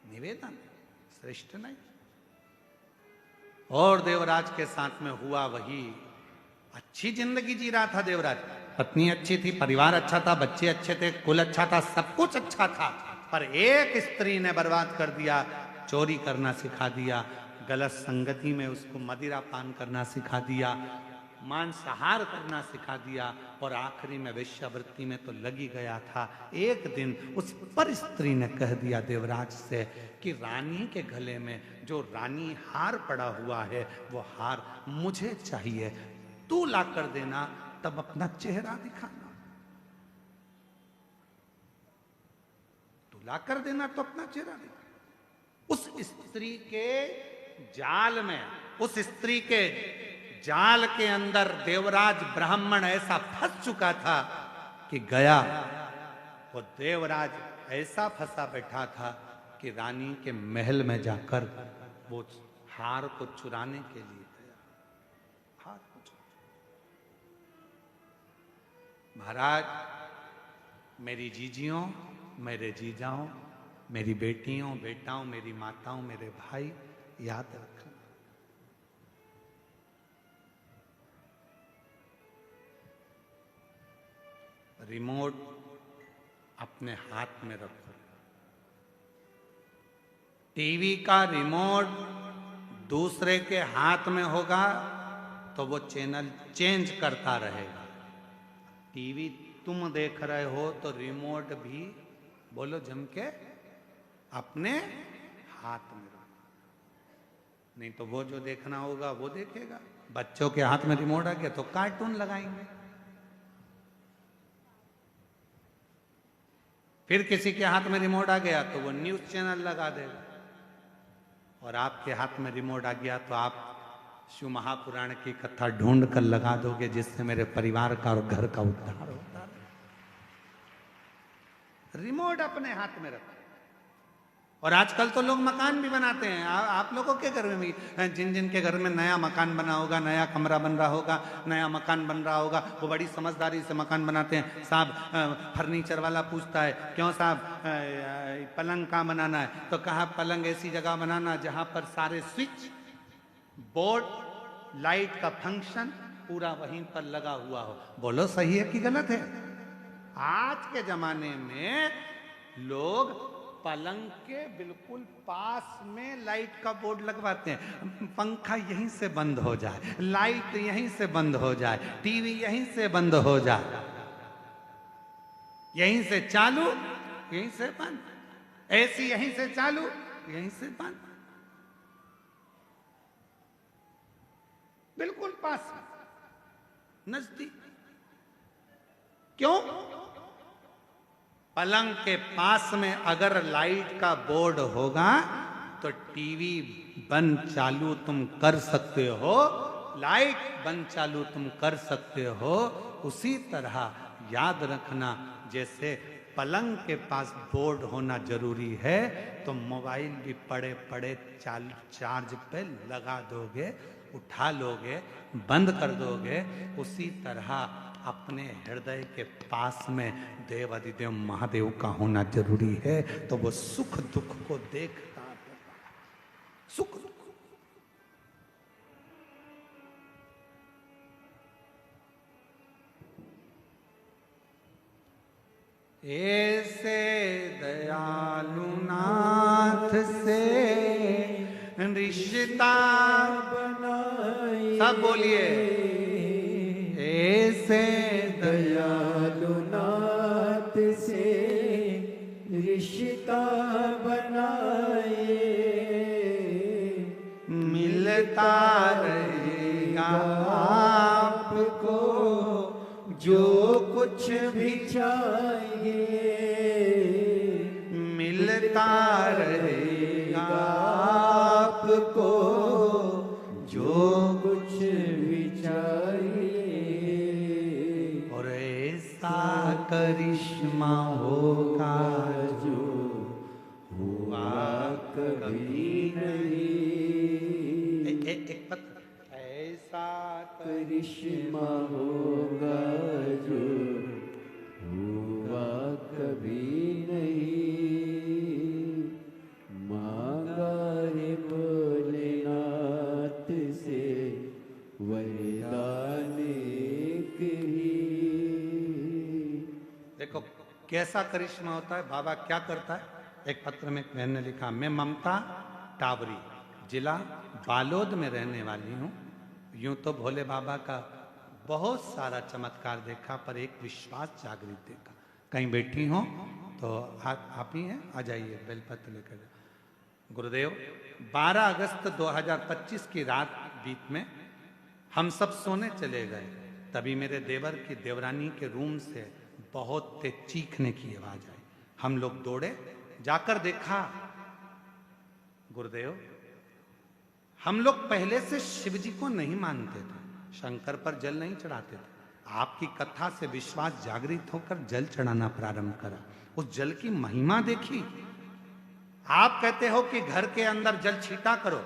लिए निवेदन, श्रेष्ठ नहीं। और देवराज के साथ में हुआ वही, अच्छी जिंदगी जी रहा था देवराज, पत्नी अच्छी थी, परिवार अच्छा था, बच्चे अच्छे थे, कुल अच्छा था, सब कुछ अच्छा था। पर एक स्त्री ने बर्बाद कर दिया, चोरी करना सिखा दिया, गलत संगति में उसको मदिरा पान करना सिखा दिया, मांसाहार करना सिखा दिया और आखिरी में वेश्यावृत्ति में तो लगी गया था। एक दिन उस पर स्त्री ने कह दिया देवराज से कि रानी के गले में जो रानी हार पड़ा हुआ है वो हार मुझे चाहिए, तू ला कर देना, तब अपना चेहरा दिखाना। तू ला कर देना तो अपना चेहरा दिखाना। उस स्त्री के जाल में, उस स्त्री के जाल के अंदर देवराज ब्राह्मण ऐसा फंस चुका था कि गया, वो देवराज ऐसा फंसा बैठा था कि रानी के महल में जाकर वो हार को चुराने के लिए गया। हार को महाराज, मेरी जीजियों, मेरे जीजाओं, मेरी बेटियों, बेटाओं, मेरी माताओं, मेरे भाई, याद रखना, रिमोट अपने हाथ में रखो। टीवी का रिमोट दूसरे के हाथ में होगा तो वो चैनल चेंज करता रहेगा। टीवी तुम देख रहे हो तो रिमोट भी, बोलो जम के, अपने हाथ में रखो, नहीं तो वो जो देखना होगा वो देखेगा। बच्चों के हाथ में रिमोट आ गया तो कार्टून लगाएंगे, फिर किसी के हाथ में रिमोट आ गया तो वो न्यूज चैनल लगा देगा, और आपके हाथ में रिमोट आ गया तो आप शिव महापुराण की कथा ढूंढ कर लगा दोगे जिससे मेरे परिवार का और घर का उद्धार होता है। रिमोट अपने हाथ में रखो। और आजकल तो लोग मकान भी बनाते हैं। आप लोगों के घर में भी, जिन जिन के घर में नया मकान बना होगा, नया कमरा बन रहा होगा, नया मकान बन रहा होगा, वो बड़ी समझदारी से मकान बनाते हैं। साहब फर्नीचर वाला पूछता है, क्यों साहब पलंग कहाँ बनाना है? तो कहा पलंग ऐसी जगह बनाना जहां पर सारे स्विच बोर्ड लाइट का फंक्शन पूरा वहीं पर लगा हुआ हो। बोलो सही है कि गलत है? आज के जमाने में लोग पलंग के बिल्कुल पास में लाइट का बोर्ड लगवाते हैं। पंखा यहीं से बंद हो जाए, लाइट यहीं से बंद हो जाए, टीवी यहीं से बंद हो जाए, यहीं से चालू यहीं से बंद, एसी यहीं से चालू यहीं से बंद, बिल्कुल पास में, नजदीक। क्यों? पलंग के पास में अगर लाइट का बोर्ड होगा तो टीवी बंद चालू तुम कर सकते हो, लाइट बंद चालू तुम कर सकते हो। उसी तरह याद रखना, जैसे पलंग के पास बोर्ड होना जरूरी है तो मोबाइल भी पड़े पड़े चार्ज पे लगा दोगे, उठा लोगे, बंद कर दोगे। उसी तरह अपने हृदय के पास में देव अधिदेव महादेव का होना जरूरी है, तो वो सुख दुख को देखता है। सुख दुख ऐसे दयालु नाथ से रिश्ता बनाए, सब बोलिए, ऐसे दयालु नाथ से रिश्ता बनाए, मिलता रहेगा आपको जो कुछ भी चाहिए, मिलता रहेगा आपको जो कुछ भी चाहिए। और ऐसा करिश्मा होगा जो हुआ कभी नहीं। एक पत्र, ऐसा करिश्मा होगा जो हुआ कभी नहीं। मांगा रे भोलेनाथ से वरदान एक ही। देखो कैसा करिश्मा होता है। बाबा क्या करता है? एक पत्र में बहन ने लिखा, मैं ममता टावरी, जिला बालोद में रहने वाली हूँ। यूं तो भोले बाबा का बहुत सारा चमत्कार देखा, पर एक विश्वास जागृत देखा। कहीं बैठी हो तो आप ही हैं, आ जाइए, बेलपत्र लेकर जाओ। गुरुदेव, 12 अगस्त 2025 की रात बीत में हम सब सोने चले गए, तभी मेरे देवर की देवरानी के रूम से बहुत तेज चीखने की आवाज आई। हम लोग दौड़े, जाकर देखा, गुरुदेव, हम लोग पहले से शिव जी को नहीं मानते थे, शंकर पर जल नहीं चढ़ाते थे। आपकी कथा से विश्वास जागृत होकर जल चढ़ाना प्रारंभ करा। उस जल की महिमा देखी। आप कहते हो कि घर के अंदर जल छीटा करो।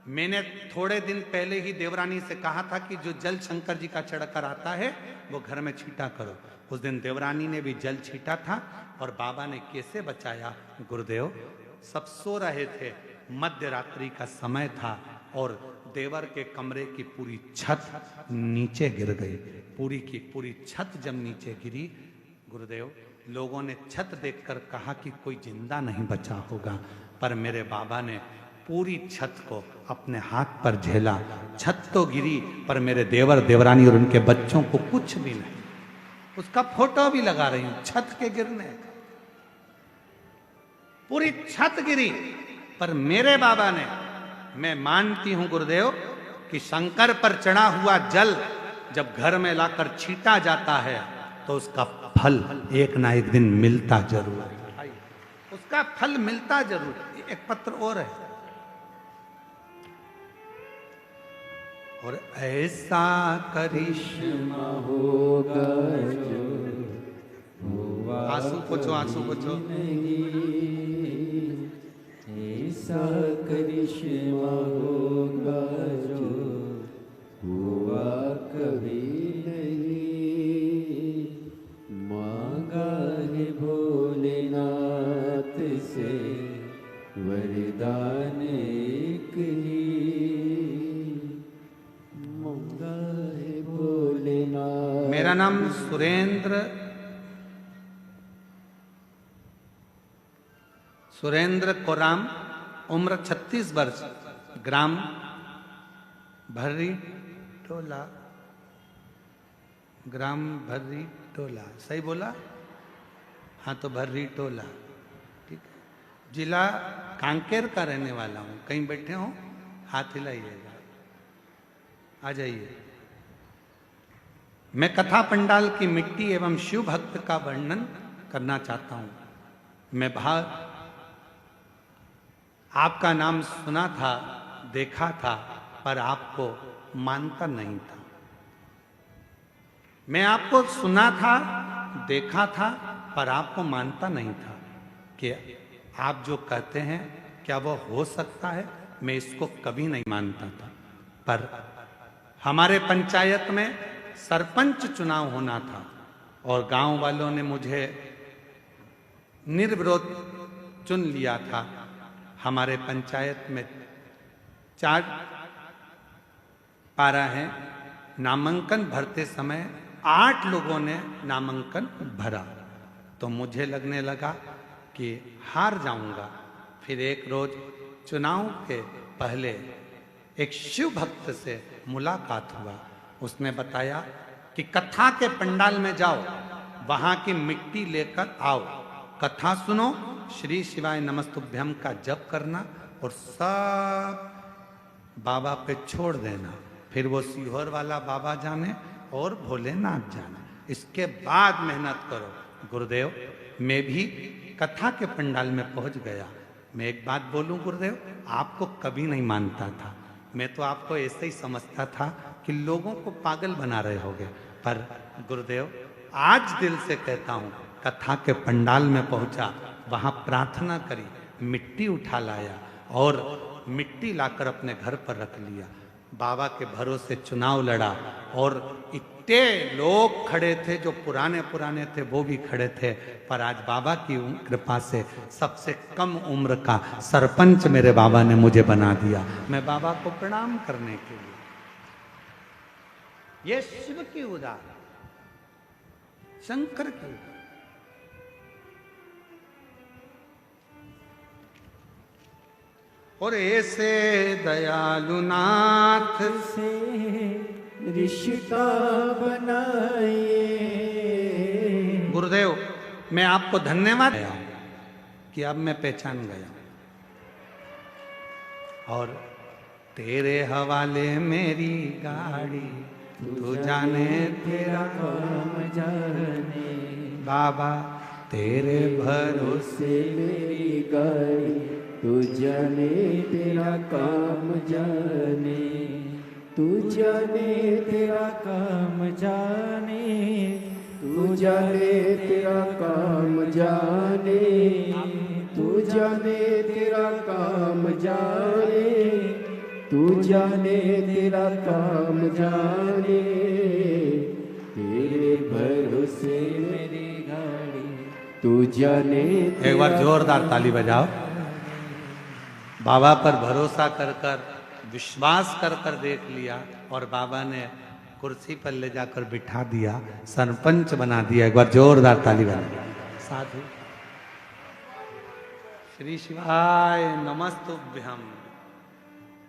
मैंने थोड़े दिन पहले ही देवरानी से कहा था कि जो जल शंकर जी का चढ़कर आता है वो घर में छीटा करो। उस दिन देवरानी ने भी जल छीटा था। और बाबा ने कैसे बचाया? गुरुदेव, सब सो रहे थे, मध्य रात्रि का समय था और देवर के कमरे की पूरी छत नीचे गिर गई। पूरी की पूरी छत जब नीचे गिरी, गुरुदेव, लोगों ने छत देखकर कहा कि कोई जिंदा नहीं बचा होगा, पर मेरे बाबा ने पूरी छत को अपने हाथ पर झेला। छत तो गिरी, पर मेरे देवर देवरानी और उनके बच्चों को कुछ भी नहीं। उसका फोटो भी लगा रही हूं, छत के गिरने का। पूरी छत गिरी, पर मेरे बाबा ने, मैं मानती हूं गुरुदेव कि शंकर पर चढ़ा हुआ जल जब घर में लाकर छीटा जाता है तो उसका फल एक ना एक दिन मिलता जरूर है। उसका फल मिलता जरूर है। एक पत्र और है, और ऐसा करिश्मा होगा जो हुआ आंसू पोछो, आंसू पोछो। ऐसा करिश्मा होगा जो हुआ कभी नहीं। मांगा है भोलेनाथ से वरदान एक ही। मांगा है भोलेनाथ। मेरा नाम सुरेंद्र कोराम, उम्र 36 वर्ष, ग्राम भर्री टोला, ग्राम भर्री टोला, सही बोला? हाँ, तो भर्री टोला, ठीक है। जिला कांकेर का रहने वाला हूँ। कहीं बैठे हो, हाथ हिलाइएगा, आ जाइए। मैं कथा पंडाल की मिट्टी एवं शिव भक्त का वर्णन करना चाहता हूँ। मैं आपका नाम सुना था, देखा था, पर आपको मानता नहीं था। मैं आपको सुना था, देखा था, पर आपको मानता नहीं था कि आप जो कहते हैं क्या वो हो सकता है। मैं इसको कभी नहीं मानता था। पर हमारे पंचायत में सरपंच चुनाव होना था और गांव वालों ने मुझे निर्विरोध चुन लिया था। हमारे पंचायत में 4 पारा हैं। नामांकन भरते समय 8 लोगों ने नामांकन भरा, तो मुझे लगने लगा कि हार जाऊंगा। फिर एक रोज चुनाव के पहले एक शिव भक्त से मुलाकात हुआ। उसने बताया कि कथा के पंडाल में जाओ, वहां की मिट्टी लेकर आओ, कथा सुनो, श्री शिवाय नमस्तुभ्यम का जप करना और सब बाबा पे छोड़ देना। फिर वो सीहोर वाला बाबा जाने और भोलेनाथ जाने, इसके बाद मेहनत करो। गुरुदेव, मैं भी कथा के पंडाल में पहुंच गया। मैं एक बात बोलूं गुरुदेव, आपको कभी नहीं मानता था। मैं तो आपको ऐसे ही समझता था कि लोगों को पागल बना रहे होगे। पर गुरुदेव, आज दिल से कहता हूं, कथा के पंडाल में पहुंचा, वहां प्रार्थना करी, मिट्टी उठा लाया और मिट्टी लाकर अपने घर पर रख लिया। बाबा के भरोसे चुनाव लड़ा और इतने लोग खड़े थे, जो पुराने थे वो भी खड़े थे। पर आज बाबा की कृपा से सबसे कम उम्र का सरपंच मेरे बाबा ने मुझे बना दिया। मैं बाबा को प्रणाम करने के लिए, ये शिव की उदाहरण, शंकर की उदाहरण। और ऐसे दयालु नाथ से रिश्ता बनाइए। गुरुदेव, मैं आपको धन्यवाद देता हूं कि अब मैं पहचान गया और तेरे हवाले मेरी गाड़ी, तू जाने तेरा काम जाने। बाबा तेरे भरोसे मेरी गाड़ी, तू जाने तेरा काम जाने। तू जाने तेरा काम जाने। तू जाने तेरा काम जाने। तू जाने तेरा काम जाने। तू जाने तेरा काम जाने। तेरे भरोसे मेरी गाड़ी, तू जाने। एक बार जोरदार ताली बजाओ। बाबा पर भरोसा कर कर, विश्वास कर कर देख लिया और बाबा ने कुर्सी पर ले जाकर बिठा दिया, सरपंच बना दिया। एक बार जोरदार ताली बजा। साधु श्री शिवाय नमस्तुभ्यम।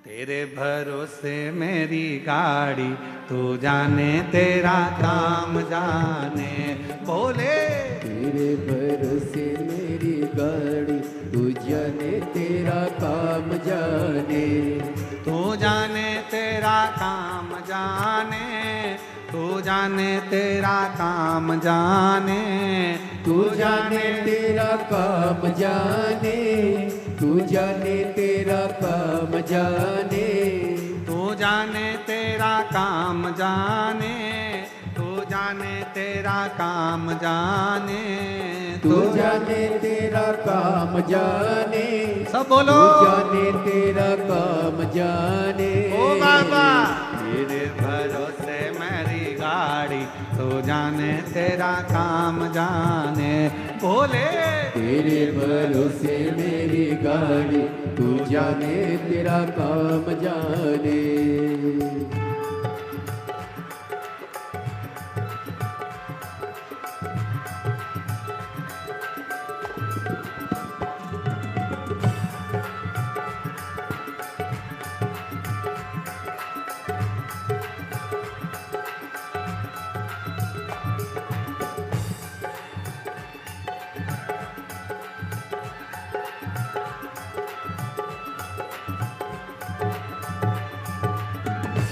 तेरे भरोसे मेरी गाड़ी, तू जाने तेरा काम जाने। बोले तेरे भरोसे मेरी गाड़ी, तू जाने तेरा काम जाने। तू जाने तेरा काम जाने। तू जाने तेरा काम जाने। तू जाने तेरा काम जाने। तू जाने तेरा काम जाने। तू जाने तेरा काम जाने। तू जाने तेरा काम जाने। तू जाने तेरा काम जाने। सब बोलो। तू जाने तेरा काम जाने। ओ बाबा तेरे भरोसे मेरी गाड़ी, तू जाने तेरा काम जाने। बोले तेरे भरोसे मेरी गाड़ी, तू जाने तेरा काम जाने।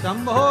शंभो।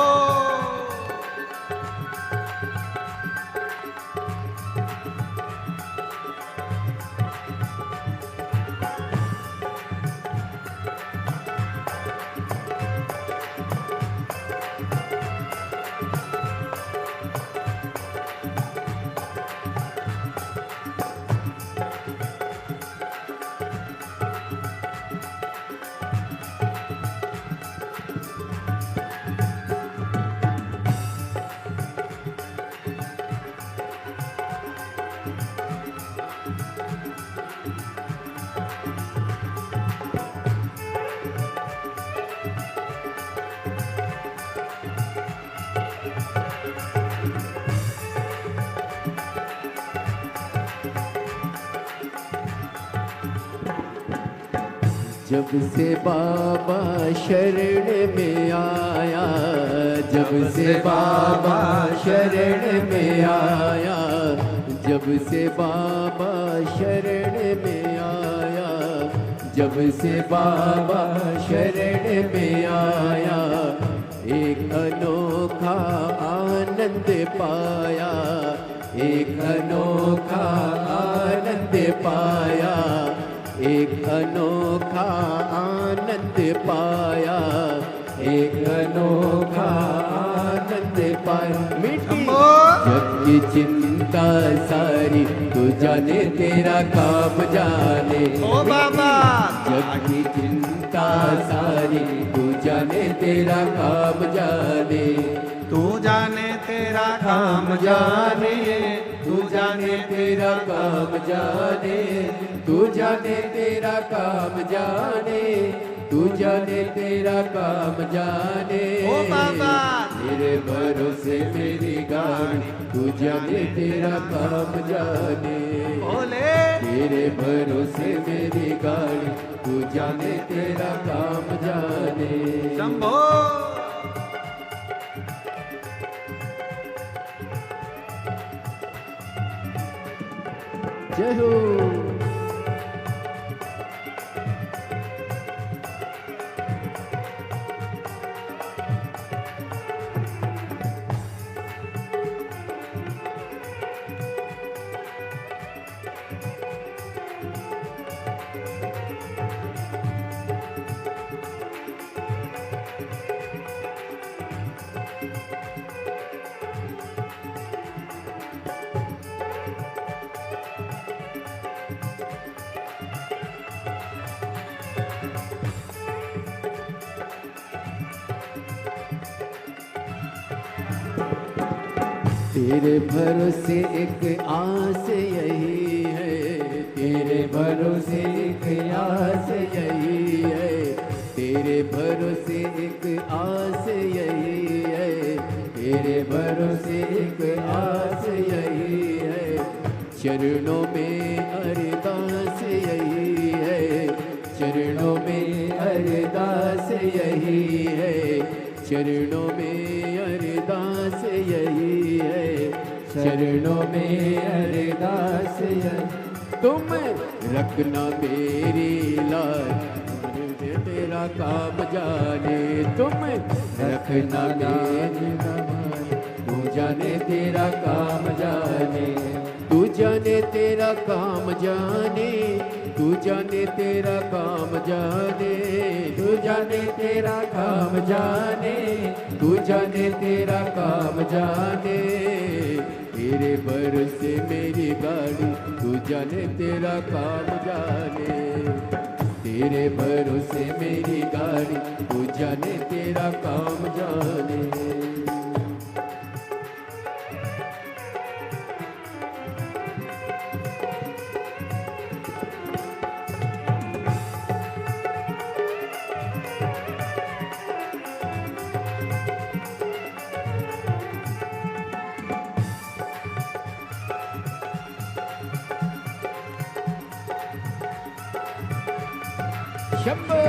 जब से बाबा शरण में आया, जब से बाबा शरण में आया, जब से बाबा शरण में आया, जब से बाबा शरण में आया, एक अनोखा आनंद पाया, एक अनोखा आनंद पाया, एक अनोखा आनंद पाया, एक अनोखा आनंद पाया। मिट्टी जग की चिंता सारी, तू जाने तेरा काम जाने। ओ बाबा जग की चिंता सारी, तू जाने तेरा काम जाने। तू जाने तेरा काम जाने। तू जाने तेरा काम जाने। तू जाने तेरा काम जाने। तू जाने तेरा काम जाने। ओ बाबा तेरे भरोसे मेरी गाड़ी, तू जाने तेरा काम जाने। बोले तेरे भरोसे मेरी गाड़ी, तू जाने तेरा काम जाने। शंभो। जय हो। तेरे भरोसे एक आस यही है, तेरे भरोसे एक आस यही है, तेरे भरोसे एक आस यही है, तेरे भरोसे एक आस यही है। चरणों में अरदास यही है, चरणों में अरदास यही है, चरणों में अरदास यही है, चरणों में अरदास यही। तुम रखना मेरी लाज, मुझे तेरा काम जाने, तुम रखना मेरी लाज, तू जाने तेरा काम जाने, तू जाने तेरा काम जाने, तू जाने तेरा काम जाने, तू जाने तेरा काम जाने, तू जाने तेरा काम जाने। तेरे भरोसे मेरी गाड़ी, तू जाने तेरा काम जाने, तेरे भरोसे मेरी गाड़ी, तू जाने तेरा काम जाने। शंभो।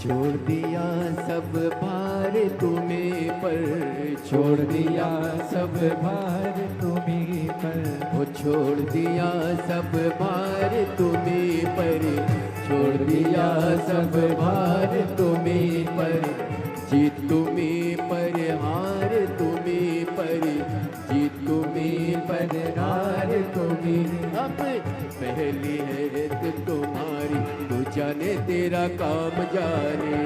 छोड़ दिया सब भार तुम्हें पर, छोड़ दिया सब भार तुम्हें पर, वो छोड़ दिया सब भार तुम्हें पर, छोड़ दिया सब भार तुम्हें पर। जीत तुम्हें पर हार तुम्हें पर, जीत तुम्हें पर हार तुम्हें। अब पहली है तुम्हारी, तू जाने तेरा काम जाने,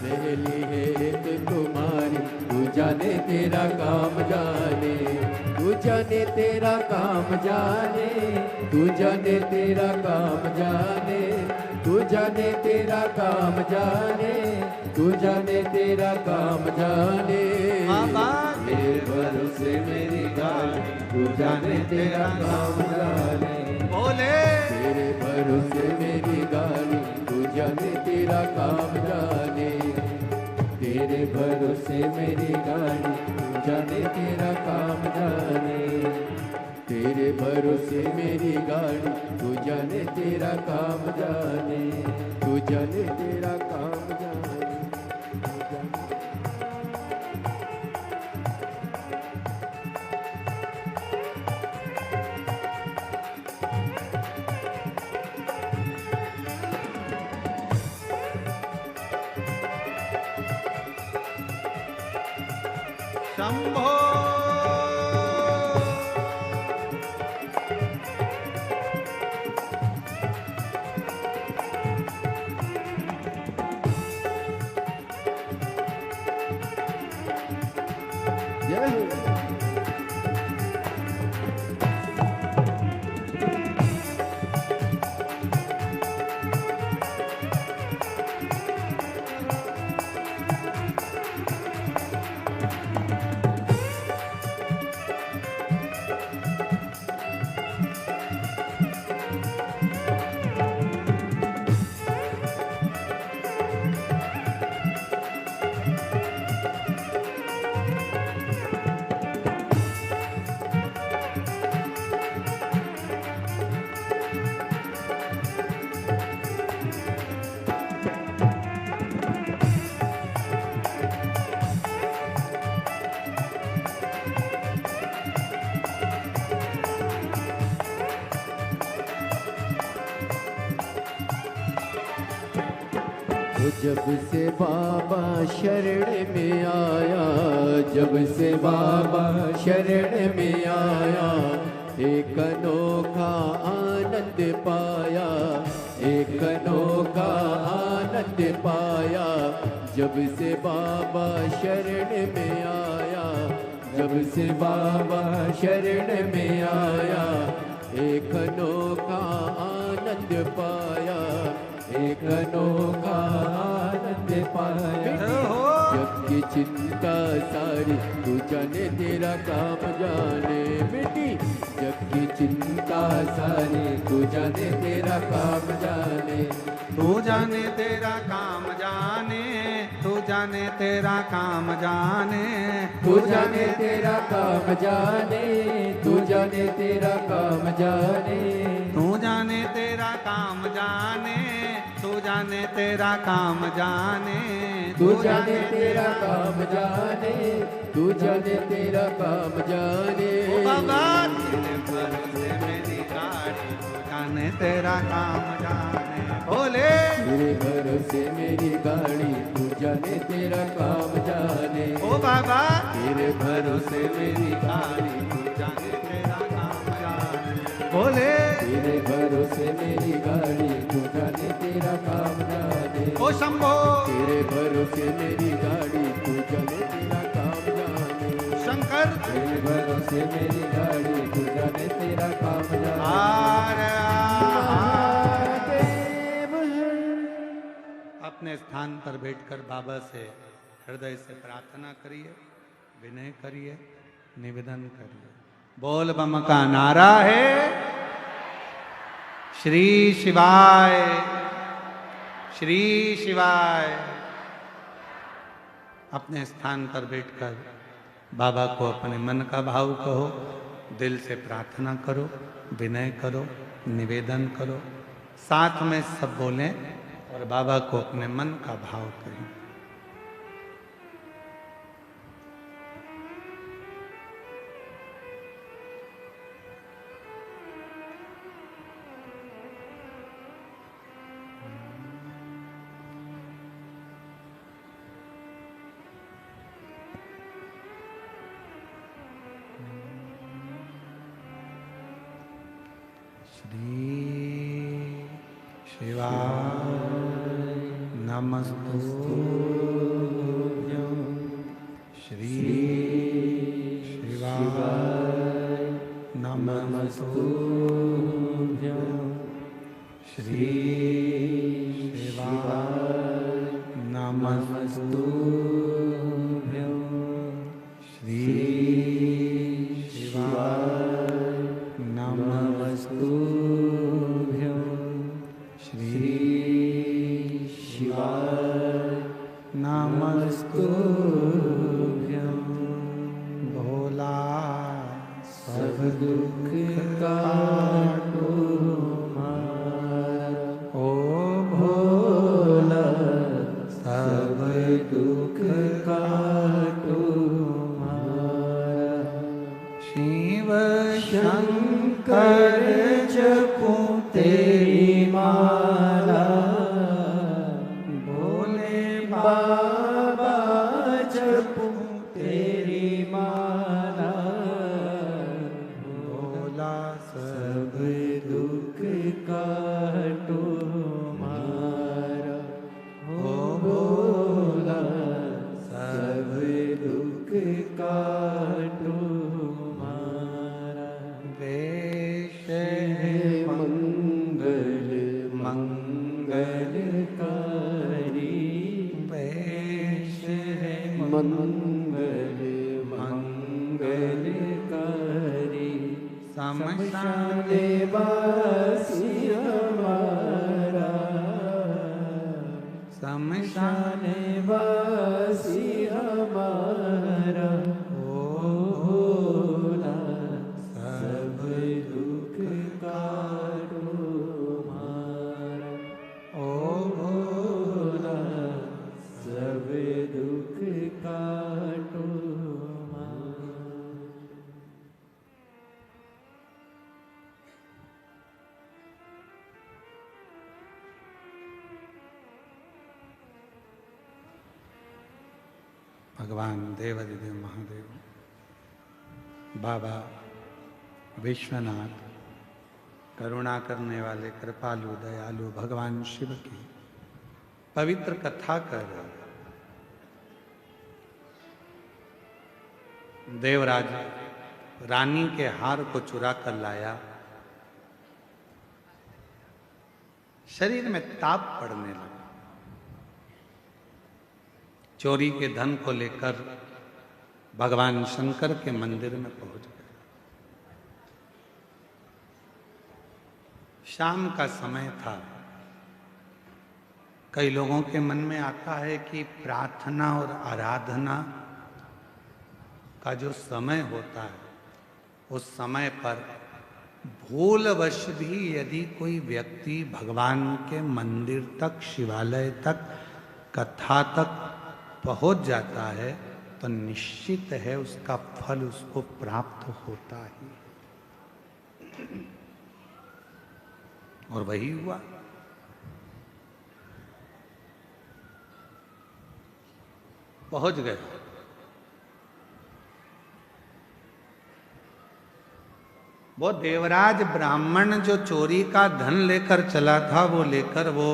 पहली है तुम्हारी, तू जाने तेरा काम जाने, तू जाने तेरा काम जाने, तू जाने तेरा काम जाने, तू जाने तेरा काम जाने, तू जाने तेरा काम जाने। मेरे भरोसे मेरी गाड़ी, तू जाने तेरा काम जाने, बोले तेरे भरोसे मेरी गाड़ी, तू जाने तेरा काम जाने, तेरे भरोसे मेरी गाड़ी, तू जाने तेरा काम जाने, तेरे भरोसे मेरी गाड़ी, तू जाने तेरा काम जाने, तू जाने तेरा काम जाने, तू जाने। शंभो। जय हो। जब से बाबा शरण में आया, जब से बाबा शरण में आया, एक अनोखा आनंद पाया, एक अनोखा आनंद पाया। जब से बाबा शरण में आया, जब से बाबा शरण में आया, एक अनोखा आनंद पाया, एक अनोखा आनंद पाया। जग की चिंता सारी तू जाने, तेरा काम जाने बेटी। जग की चिंता सारी तू जाने, तेरा काम जाने। तू जाने तेरा काम जाने, तू जाने तेरा काम जाने, तू जाने तेरा काम जाने, तू जाने तेरा काम जाने, तू जाने तेरा काम जाने, तू जाने तेरा काम जाने, तू जाने तेरा काम जाने, तू जाने तेरा काम जाने। ओ बाबा तेरे भरोसे मेरी गाड़ी, तू जाने तेरा काम जाने। बोले तेरे भरोसे मेरी गाड़ी, तू जाने तेरा काम जाने। ओ बाबा तेरे भरोसे मेरी गाड़ी, तू जाने तेरा काम जाने। बोले तेरे भरोसे मेरी गाड़ी, तू जाने तेरा काम जाने। ओ शंभो तेरे भरोसे मेरी गाड़ी, तू जाने तेरा काम जाने। शंकर तेरे भरोसे मेरी गाड़ी, तू जाने तेरा काम जाने। अपने स्थान पर बैठकर बाबा से हृदय से प्रार्थना करिए, विनय करिए, निवेदन करिए। बोल बम का नारा है श्री शिवाय, श्री शिवाय। अपने स्थान पर बैठकर बाबा को अपने मन का भाव कहो, दिल से प्रार्थना करो, विनय करो, निवेदन करो। साथ में सब बोलें और बाबा को अपने मन का भाव करें। श्री शिवाय नमस्तुभ्यं, श्री शिवाय नमस्तुभ्यं, श्री शिवाय नमस्तुभ्यं, श्री शिवाय नमस्तुभ्यं, श्री शिवाय नमस्तुभ्यं। भोला सब दुख काटो मारा, ओ भोला सब दुख काटो मारा। शिव शंकर जपूं तेरी माला, भोले बाबा जपूं तेरी माला। भोला सब दुख काटो मारा, ओ भोला सब दुख काटो मारा। वेश है मंगल मंगलकारी, वेश है मंगल मंगलकारी। शमशान वासी हमारा, शमशान वासी हमारा। ओ भोला सब दुख काटो मारा, ओ भोला सब दुख काटो मारा। भगवान देवाधिदेव महादेव बाबा विश्वनाथ करुणा करने वाले कृपालु दयालु भगवान शिव की पवित्र कथा कर देवराज रानी के हार को चुरा कर लाया। शरीर में ताप पड़ने लगा। चोरी के धन को लेकर भगवान शंकर के मंदिर में पहुंच गए। शाम का समय था। कई लोगों के मन में आता है कि प्रार्थना और आराधना का जो समय होता है उस समय पर भूलवश भी यदि कोई व्यक्ति भगवान के मंदिर तक शिवालय तक कथा तक पहुंच जाता है तो निश्चित है उसका फल उसको प्राप्त होता ही। और वही हुआ। पहुंच गए। वो देवराज ब्राह्मण जो चोरी का धन लेकर चला था वो लेकर वो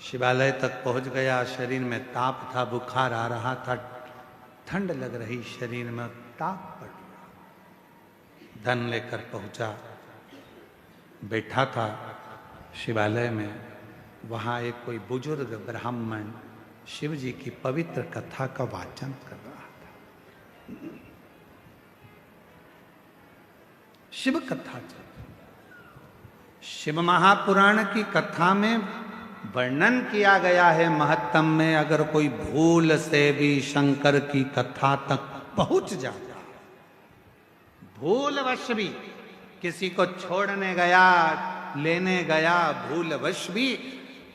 शिवालय तक पहुंच गया। शरीर में ताप था, बुखार आ रहा था, ठंड लग रही शरीर में, ताप पड़ गया। धन लेकर पहुंचा, बैठा था शिवालय में। वहां एक कोई बुजुर्ग ब्राह्मण शिव जी की पवित्र कथा का वाचन कर रहा था। शिव कथा चल, शिव महापुराण की कथा में वर्णन किया गया है महत्तम में। अगर कोई भूल से भी शंकर की कथा तक पहुंच जाता, भूलवश भी किसी को छोड़ने गया, लेने गया, भूलवश भी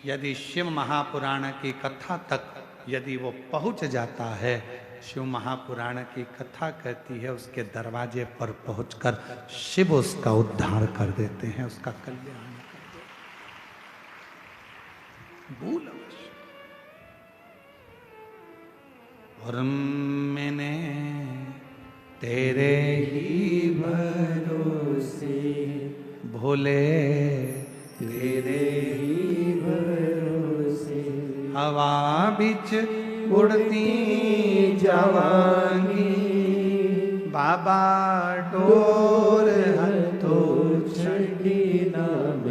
यदि शिव महापुराण की कथा तक यदि वो पहुंच जाता है, शिव महापुराण की कथा कहती है उसके दरवाजे पर पहुंचकर शिव उसका उद्धार कर देते हैं, उसका कल्याण कर देते हैं। भूलवश। और मैंने तेरे ही भरोसे भोले, तेरे ही भरोसे हवा बिच उड़ती जावांगी, बाबा डोर हथो छड़ी नाम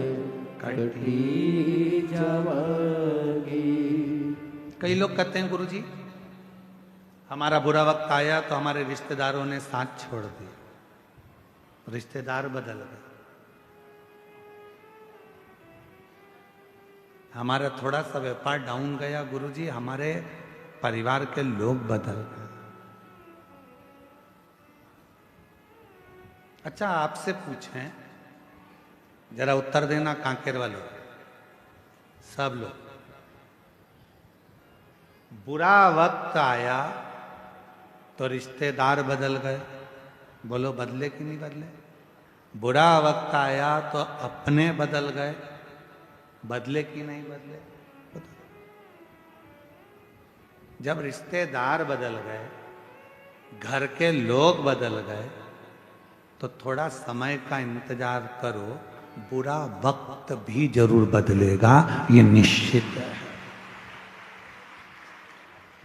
कटी जावांगी। कई लोग कहते हैं गुरुजी हमारा बुरा वक्त आया तो हमारे रिश्तेदारों ने साथ छोड़ दिया, रिश्तेदार बदल गए। हमारा थोड़ा सा व्यापार डाउन गया गुरुजी, हमारे परिवार के लोग बदल गए। अच्छा आपसे पूछें, जरा उत्तर देना कांकेर वालों, सब लोग। बुरा वक्त आया तो रिश्तेदार बदल गए, बोलो बदले कि नहीं बदले? बुरा वक्त आया तो अपने बदल गए, बदले कि नहीं बदले? जब रिश्तेदार बदल गए, घर के लोग बदल गए, तो थोड़ा समय का इंतजार करो, बुरा वक्त भी जरूर बदलेगा, ये निश्चित है।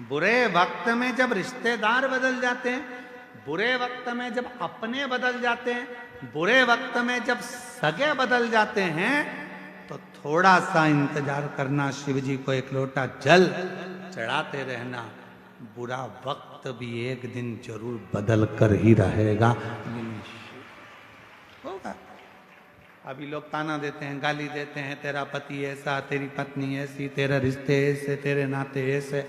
बुरे वक्त में जब रिश्तेदार बदल जाते हैं, बुरे वक्त में जब अपने बदल जाते हैं, बुरे वक्त में जब सगे बदल जाते हैं, तो थोड़ा सा इंतजार करना, शिव जी को एक लोटा जल चढ़ाते रहना। बुरा वक्त भी एक दिन जरूर बदल कर ही रहेगा, होगा। अभी लोग ताना देते हैं, गाली देते हैं, तेरा पति ऐसा, तेरी पत्नी ऐसी, तेरे रिश्ते ऐसे, तेरे नाते ऐसे।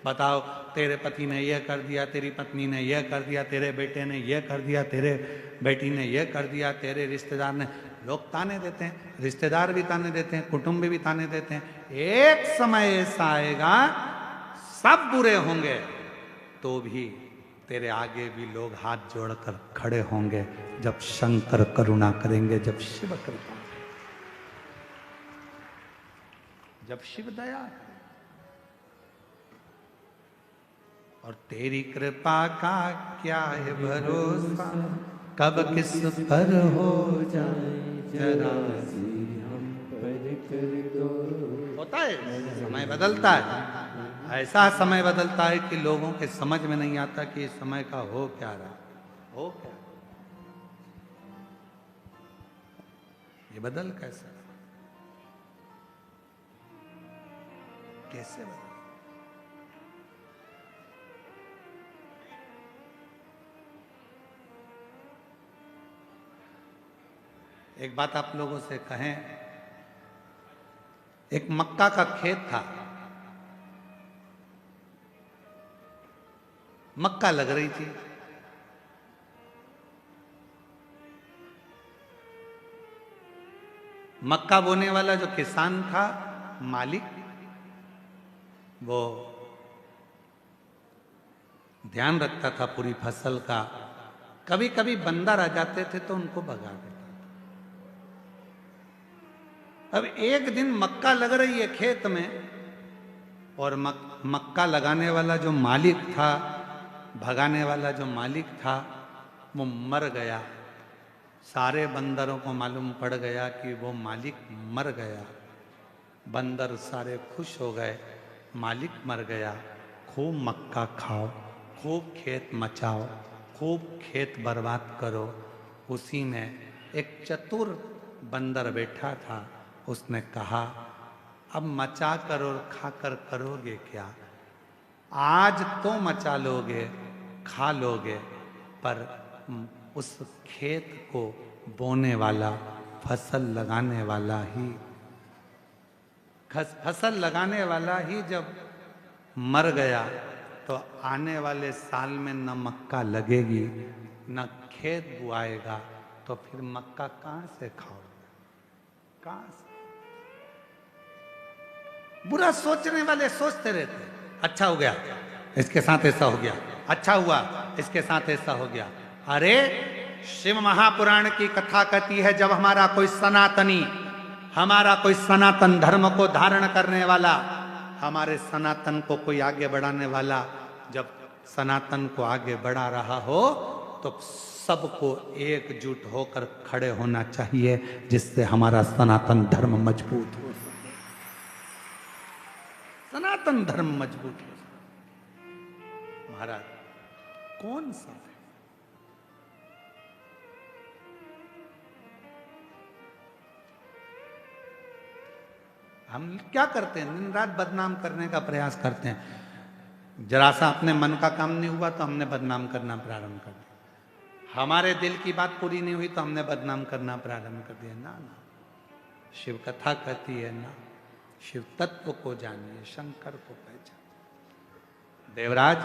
बताओ, तेरे पति ने यह कर दिया, तेरी पत्नी ने यह कर दिया, तेरे बेटे ने यह कर दिया, तेरे बेटी ने यह कर दिया, तेरे रिश्तेदार ने। लोग ताने देते हैं, रिश्तेदार भी ताने देते हैं, कुटुंब भी ताने देते हैं। एक समय ऐसा आएगा, सब बुरे होंगे तो भी तेरे आगे भी लोग हाथ जोड़कर खड़े होंगे, जब शंकर करुणा करेंगे, जब शिव कृपा, जब शिव दया। और तेरी कृपा का क्या है भरोसा, कब किस पर हो जाए जरा सी हम पर कर दो। होता है, समय बदलता है, ऐसा समय बदलता है कि लोगों के समझ में नहीं आता कि इस समय का हो क्या रहा, हो क्या, ये बदल कैसे, कैसे बदल। एक बात आप लोगों से कहें, एक मक्का का खेत था, मक्का लग रही थी, मक्का बोने वाला जो किसान था, मालिक, वो ध्यान रखता था पूरी फसल का। कभी कभी बंदर आ जाते थे तो उनको भगा देता था। अब एक दिन मक्का लग रही है खेत में, और मक्का लगाने वाला जो मालिक था, भगाने वाला जो मालिक था, वो मर गया। सारे बंदरों को मालूम पड़ गया कि वो मालिक मर गया। बंदर सारे खुश हो गए, मालिक मर गया, खूब मक्का खाओ, खूब खेत मचाओ, खूब खेत बर्बाद करो। उसी में एक चतुर बंदर बैठा था, उसने कहा अब मचा कर और खाकर करोगे क्या, आज तो मचा लोगे, खा लोगे, पर उस खेत को बोने वाला, फसल लगाने वाला ही, फसल लगाने वाला ही जब मर गया तो आने वाले साल में न मक्का लगेगी न खेत बुआएगा, तो फिर मक्का कहां से खाओगे, कहां से। बुरा सोचने वाले सोचते रहते, अच्छा हो गया इसके साथ ऐसा हो गया, अच्छा हुआ इसके साथ ऐसा हो गया। अरे शिव महापुराण की कथा कहती है, जब हमारा कोई सनातनी, हमारा कोई सनातन धर्म को धारण करने वाला, हमारे सनातन को कोई आगे बढ़ाने वाला, जब सनातन को आगे बढ़ा रहा हो तो सबको एकजुट होकर खड़े होना चाहिए, जिससे हमारा सनातन धर्म मजबूत हो, सनातन धर्म मजबूत हो। महाराज कौन सा है, हम क्या करते हैं, दिन रात बदनाम करने का प्रयास करते हैं। जरा सा अपने मन का काम नहीं हुआ तो हमने बदनाम करना प्रारंभ कर दिया, हमारे दिल की बात पूरी नहीं हुई तो हमने बदनाम करना प्रारंभ कर दिया। ना ना, शिव कथा कहती है ना, शिव तत्व को जानिए, शंकर को पहचानिए। देवराज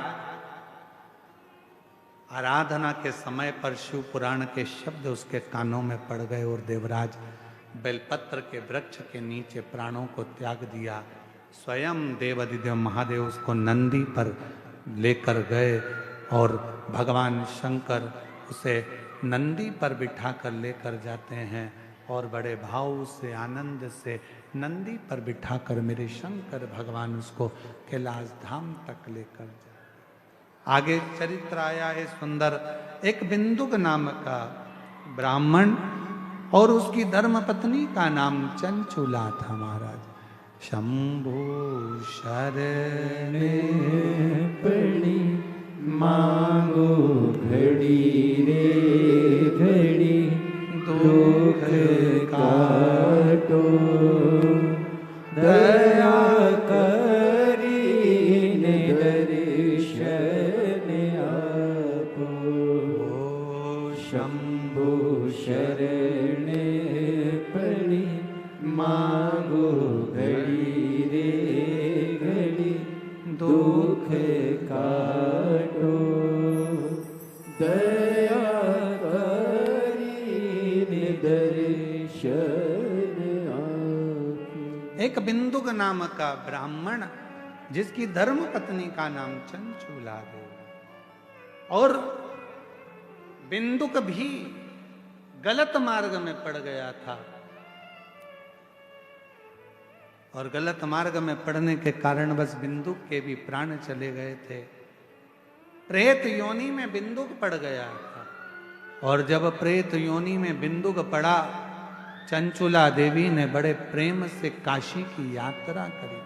आराधना के समय पर शिव पुराण के शब्द उसके कानों में पड़ गए और देवराज बेलपत्र के वृक्ष के नीचे प्राणों को त्याग दिया। स्वयं देवाधिदेव महादेव उसको नंदी पर लेकर गए और भगवान शंकर उसे नंदी पर बिठाकर लेकर जाते हैं और बड़े भाव से, आनंद से नंदी पर बिठाकर मेरे शंकर भगवान उसको कैलाश धाम तक लेकर जाते। आगे चरित्र आया है सुंदर, एक बिंदुक नाम का ब्राह्मण और उसकी धर्म पत्नी का नाम चंचुला था। महाराज शंभु शरण पड़ी मांगो घड़ी रे घड़ी, दुख काटो दया करी दर्शन आपो। शंभु शरण पड़ी मांगो घड़ी रे घड़ी, दुख काटो दया करी दर्शन आपो। एक बिंदुक नाम का ब्राह्मण जिसकी धर्म पत्नी का नाम चंचूला देव, और बिंदुक भी गलत मार्ग में पड़ गया था, और गलत मार्ग में पड़ने के कारण बस बिंदुक के भी प्राण चले गए थे। प्रेत योनि में बिंदुक पड़ गया था। और जब प्रेत योनि में बिंदुक पड़ा, चंचुला देवी ने बड़े प्रेम से काशी की यात्रा करी।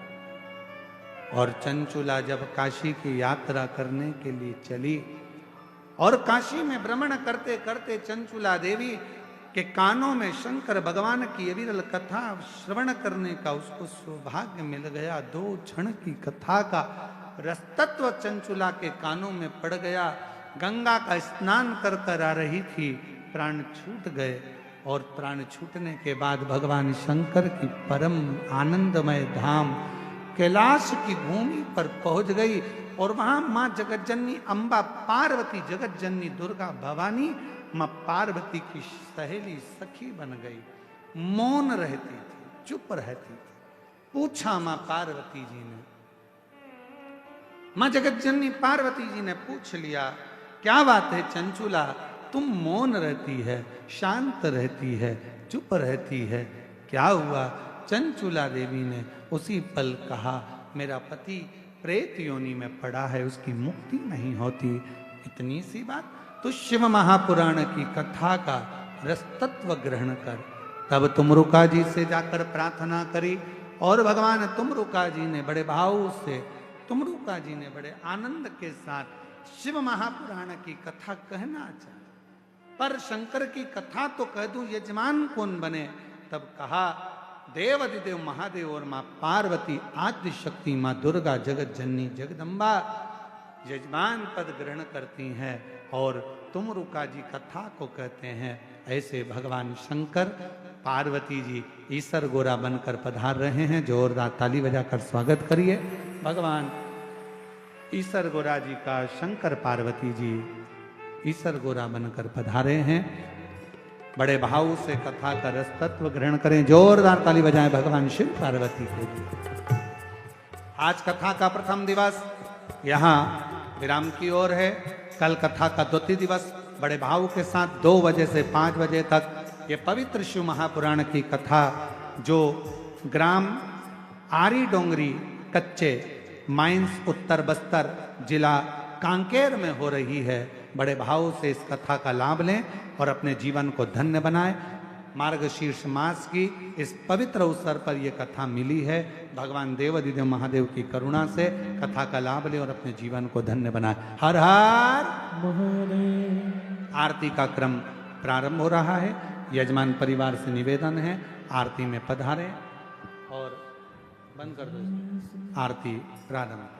और चंचुला जब काशी की यात्रा करने के लिए चली, और काशी में भ्रमण करते करते चंचुला देवी के कानों में शंकर भगवान की अविरल कथा श्रवण करने का उसको सौभाग्य मिल गया। 2 क्षण की कथा का रसतत्व चंचुला के कानों में पड़ गया। गंगा का स्नान कर कर आ रही थी, प्राण छूट गए। और प्राण छूटने के बाद भगवान शंकर की परम आनंदमय धाम कैलाश की भूमि पर पहुंच गई। और वहां मां जगतजननी अम्बा पार्वती, जगतजननी दुर्गा भवानी मां पार्वती की सहेली सखी बन गई। मौन रहती थी, चुप रहती थी। पूछा मां पार्वती जी ने, मां जगतजननी पार्वती जी ने पूछ लिया, क्या बात है चंचुला, तुम मौन रहती है, शांत रहती है, चुप रहती है, क्या हुआ? चंचुला देवी ने उसी पल कहा, मेरा पति प्रेत योनि में पड़ा है, उसकी मुक्ति नहीं होती। इतनी सी बात? तो शिव महापुराण की कथा का रसतत्व ग्रहण कर। तब तुमरुका जी से जाकर प्रार्थना करी, और भगवान तुमरुका जी ने बड़े भाव से, तुमरुका जी ने बड़े आनंद के साथ शिव महापुराण की कथा कहना चाहा। पर शंकर की कथा तो कह दूं, यजमान कौन बने? तब कहा, देवाधिदेव महादेव और मां पार्वती, आद्य शक्ति मां दुर्गा, जगत जननी जगदम्बा यजमान पद ग्रहण करती हैं और तुमरुका जी कथा को कहते हैं। ऐसे भगवान शंकर पार्वती जी ईसर गोरा बनकर पधार रहे हैं। जोरदार ताली बजाकर स्वागत करिए भगवान ईसर गोरा जी का। शंकर पार्वती जी ईसर गोरा बनकर पधारे हैं। बड़े भाव से कथा का रस तत्व ग्रहण करें। जोरदार ताली बजाएं भगवान शिव पार्वती के लिए। आज कथा का प्रथम दिवस यहाँ विराम की ओर है। कल कथा का द्वितीय दिवस बड़े भाव के साथ 2 बजे से 5 बजे तक ये पवित्र शिव महापुराण की कथा, जो ग्राम आरी डोंगरी कच्चे माइंस उत्तर बस्तर जिला कांकेर में हो रही है। बड़े भाव से इस कथा का लाभ लें और अपने जीवन को धन्य बनाएं। मार्गशीर्ष मास की इस पवित्र अवसर पर यह कथा मिली है। भगवान देवाधिदेव महादेव की करुणा से कथा का लाभ लें और अपने जीवन को धन्य बनाएं। हर हर महादेव। आरती का क्रम प्रारंभ हो रहा है। यजमान परिवार से निवेदन है, आरती में पधारें और बंद कर दो। आरती प्रारंभ।